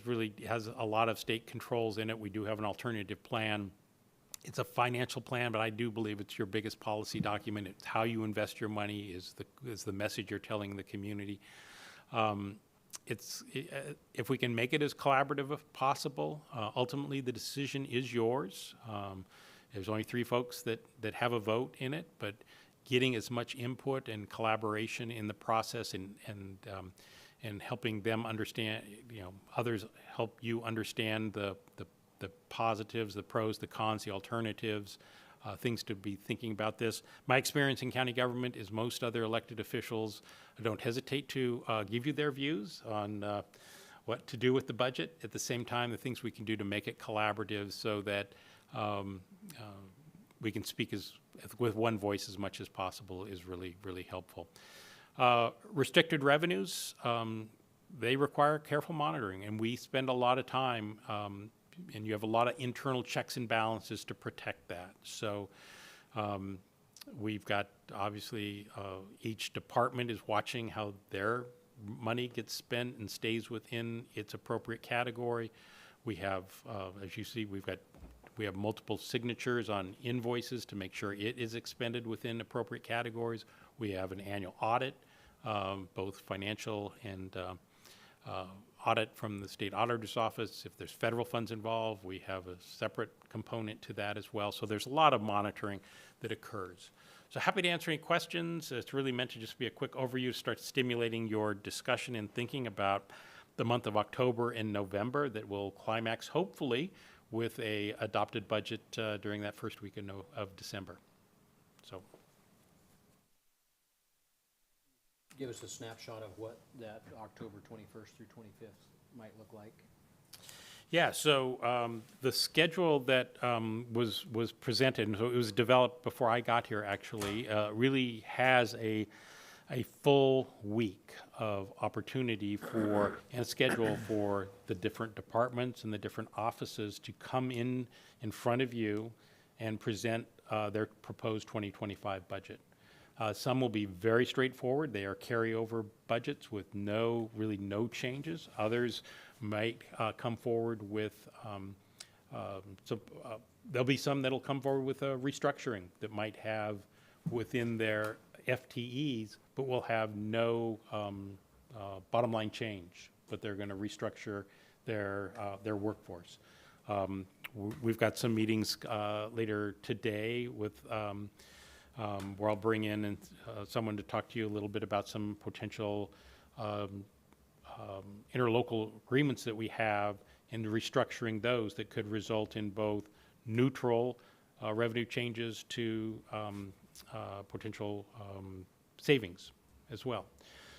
has a lot of state controls in it. We do have an alternative plan. It's a financial plan, but I do believe it's your biggest policy document. It's how you invest your money is the message you're telling the community. If we can make it as collaborative as possible, ultimately the decision is yours. There's only 3 folks that have a vote in it, but getting as much input and collaboration in the process and helping them understand, others help you understand the positives, the pros, the cons, the alternatives, things to be thinking about this. My experience in county government is most other elected officials don't hesitate to give you their views on what to do with the budget. At the same time, the things we can do to make it collaborative so that we can speak with one voice as much as possible is really, really helpful. Restricted revenues, they require careful monitoring, and we spend a lot of time, and you have a lot of internal checks and balances to protect that. So we've got, obviously, each department is watching how their money gets spent and stays within its appropriate category. We have, as you see, we have multiple signatures on invoices to make sure it is expended within appropriate categories. We have an annual audit, both financial and audit from the state auditor's office. If there's federal funds involved, we have a separate component to that as well. So there's a lot of monitoring that occurs. So happy to answer any questions. It's really meant to just be a quick overview to start stimulating your discussion and thinking about the month of October and November that will climax, hopefully, with a adopted budget during that first week of December. So, Give us a snapshot of what that October 21st through 25th might look like. yeah, so the schedule that was presented, and so it was developed before I got here actually, really has a full week of opportunity for and a schedule for the different departments and the different offices to come in front of you and present their proposed 2025 budget. Some will be very straightforward. They are carryover budgets with really no changes. Others might come forward with there'll be some that'll come forward with a restructuring that might have within their FTEs, but will have no bottom line change, but they're going to restructure their workforce. We've got some meetings later today with where I'll bring in someone to talk to you a little bit about some potential interlocal agreements that we have and restructuring those that could result in both neutral revenue changes to potential savings as well.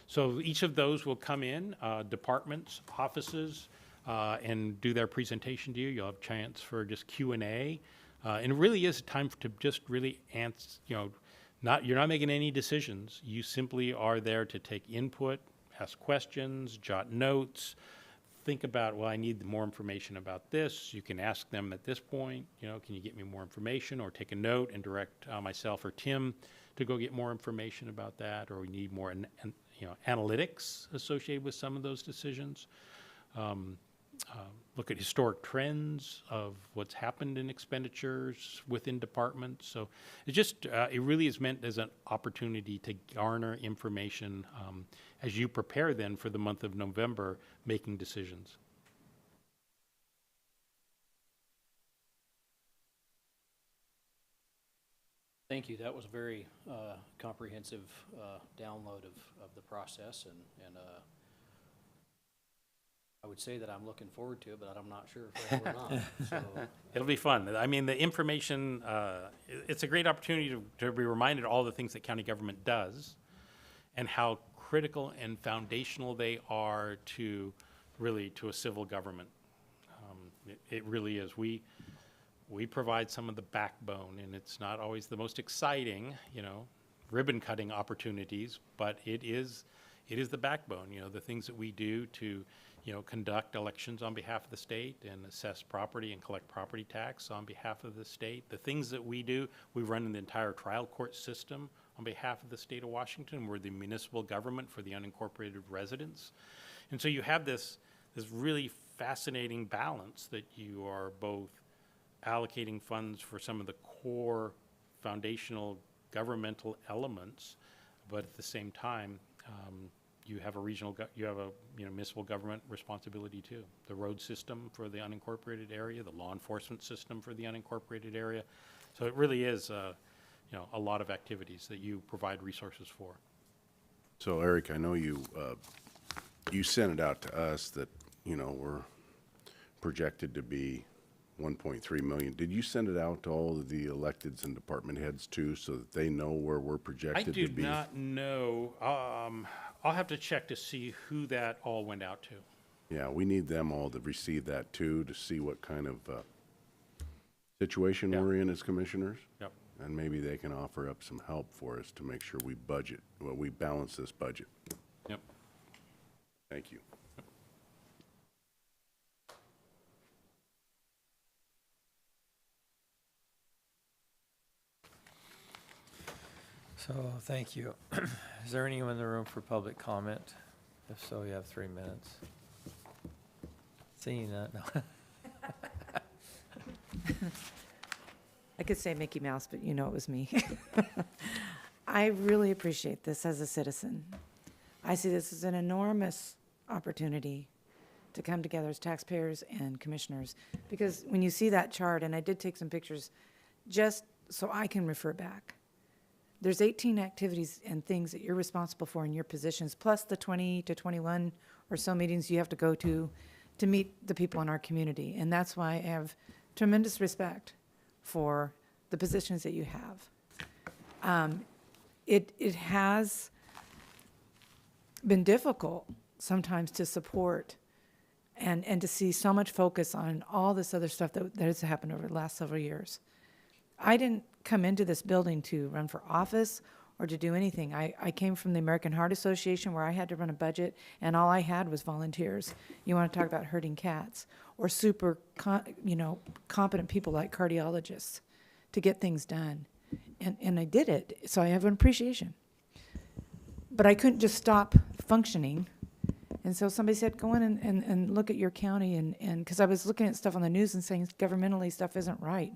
So each of those will come in, departments, offices, and do their presentation to you. You'll have a chance for just Q&A. And it really is a time to just really answer, you're not making any decisions. You simply are there to take input, ask questions, jot notes, think about, well, I need more information about this. You can ask them at this point, can you get me more information, or take a note and direct myself or Tim to go get more information about that, or we need more analytics associated with some of those decisions. Look at historic trends of what's happened in expenditures within departments. So it really is meant as an opportunity to garner information as you prepare then for the month of November making decisions. Thank you. That was a very comprehensive download of the process, and I would say that I'm looking forward to it, but I'm not sure if I am or not. So, it'll be fun. I mean, the information, it's a great opportunity to be reminded of all the things that county government does and how critical and foundational they are to a civil government. It really is. We provide some of the backbone, and it's not always the most exciting, ribbon cutting opportunities, but it is the backbone, the things that we do to conduct elections on behalf of the state and assess property and collect property tax on behalf of the state. The things that we do, we run the entire trial court system on behalf of the state of Washington. We're the municipal government for the unincorporated residents. And so you have this really fascinating balance that you are both allocating funds for some of the core foundational governmental elements, but at the same time, you have a municipal government responsibility too. The road system for the unincorporated area, the law enforcement system for the unincorporated area. So it really is, a lot of activities that you provide resources for. So Eric, I know you sent it out to us that, we're projected to be 1.3 million. Did you send it out to all of the electeds and department heads too, so that they know where we're I projected do to be? not know. I'll have to check to see who that all went out to. Yeah, we need them all to receive that too, to see what kind of situation Yeah. we're in as commissioners. Yep. And maybe they can offer up some help for us to make sure we budget, well, we balance this budget. Yep. Thank you. So, thank you. Is there anyone in the room for public comment? If so, you have 3 minutes. Seeing that, no. I could say Mickey Mouse, but you know it was me. I really appreciate this as a citizen. I see this as an enormous opportunity to come together as taxpayers and commissioners. Because when you see that chart, and I did take some pictures just so I can refer back, there's 18 activities and things that you're responsible for in your positions, plus the 20 to 21 or so meetings you have to go to meet the people in our community. And that's why I have tremendous respect for the positions that you have. It has been difficult sometimes to support and to see so much focus on all this other stuff that has happened over the last several years. I didn't come into this building to run for office or to do anything. I came from the American Heart Association where I had to run a budget and all I had was volunteers. You want to talk about herding cats or super, competent people like cardiologists to get things done. And I did it, so I have an appreciation. But I couldn't just stop functioning. And so somebody said, go in and look at your county. And because I was looking at stuff on the news and saying governmentally stuff isn't right.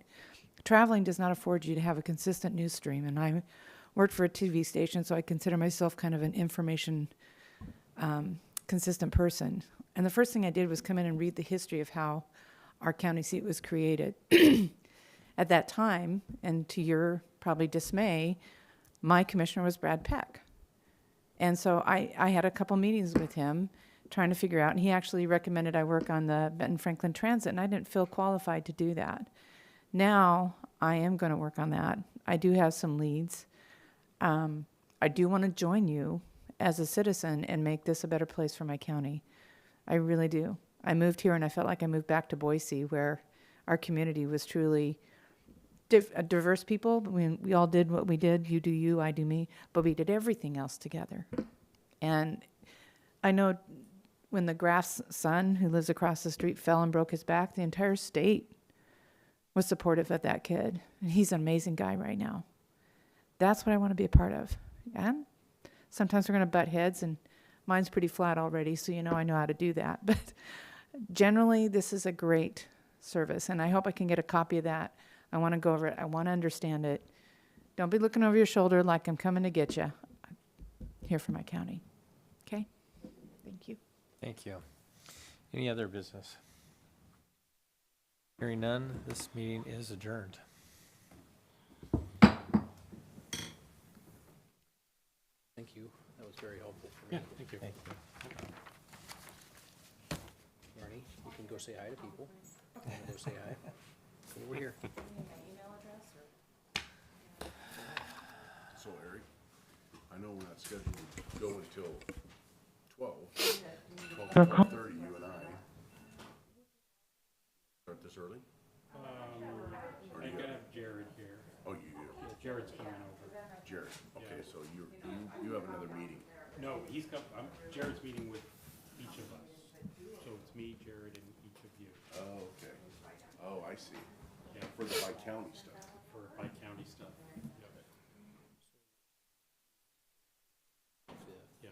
Traveling does not afford you to have a consistent news stream. And I worked for a TV station, so I consider myself kind of an information consistent person. And the first thing I did was come in and read the history of how our county seat was created. At that time, and to your probably dismay, my commissioner was Brad Peck. And so I had a couple meetings with him trying to figure out, and he actually recommended I work on the Benton Franklin Transit, and I didn't feel qualified to do that. Now I am going to work on that. I do have some leads. I do want to join you as a citizen and make this a better place for my county. I really do. I moved here and I felt like I moved back to Boise, where our community was truly diverse people. We all did what we did. You do you, I do me. But we did everything else together. And I know when the Graff's son, who lives across the street, fell and broke his back, the entire state was supportive of that kid. And he's an amazing guy right now. That's what I want to be a part of. And sometimes we're going to butt heads, and mine's pretty flat already, so I know how to do that. But generally, this is a great service, and I hope I can get a copy of that. I want to go over it. I want to understand it. Don't be looking over your shoulder like I'm coming to get you. I'm here for my county. Okay? Thank you. Thank you. Any other business? Hearing none, this meeting is adjourned. Thank you. That was very helpful for me. Yeah, thank you. Thank you. Marnie, you can go say hi to people. You wanna go say hi? Come over here. So Eric, I know we're not scheduled to go until 12, 12:30, you and I. Start this early? Or do I you got Jared here. Oh, you do? Yeah, Jared's coming over. Jared, okay, so you have another meeting. No, Jared's meeting with each of us. So it's me, Jared, and each of you. Oh, okay. Oh, I see. Yeah. For the Bi-County stuff. For by-county stuff. Yeah.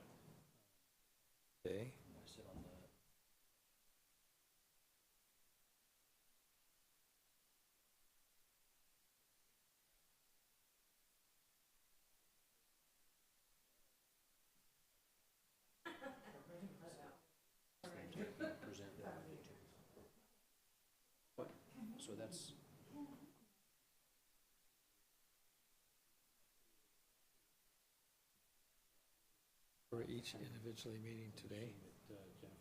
Okay. So that's. We're each individually meeting today.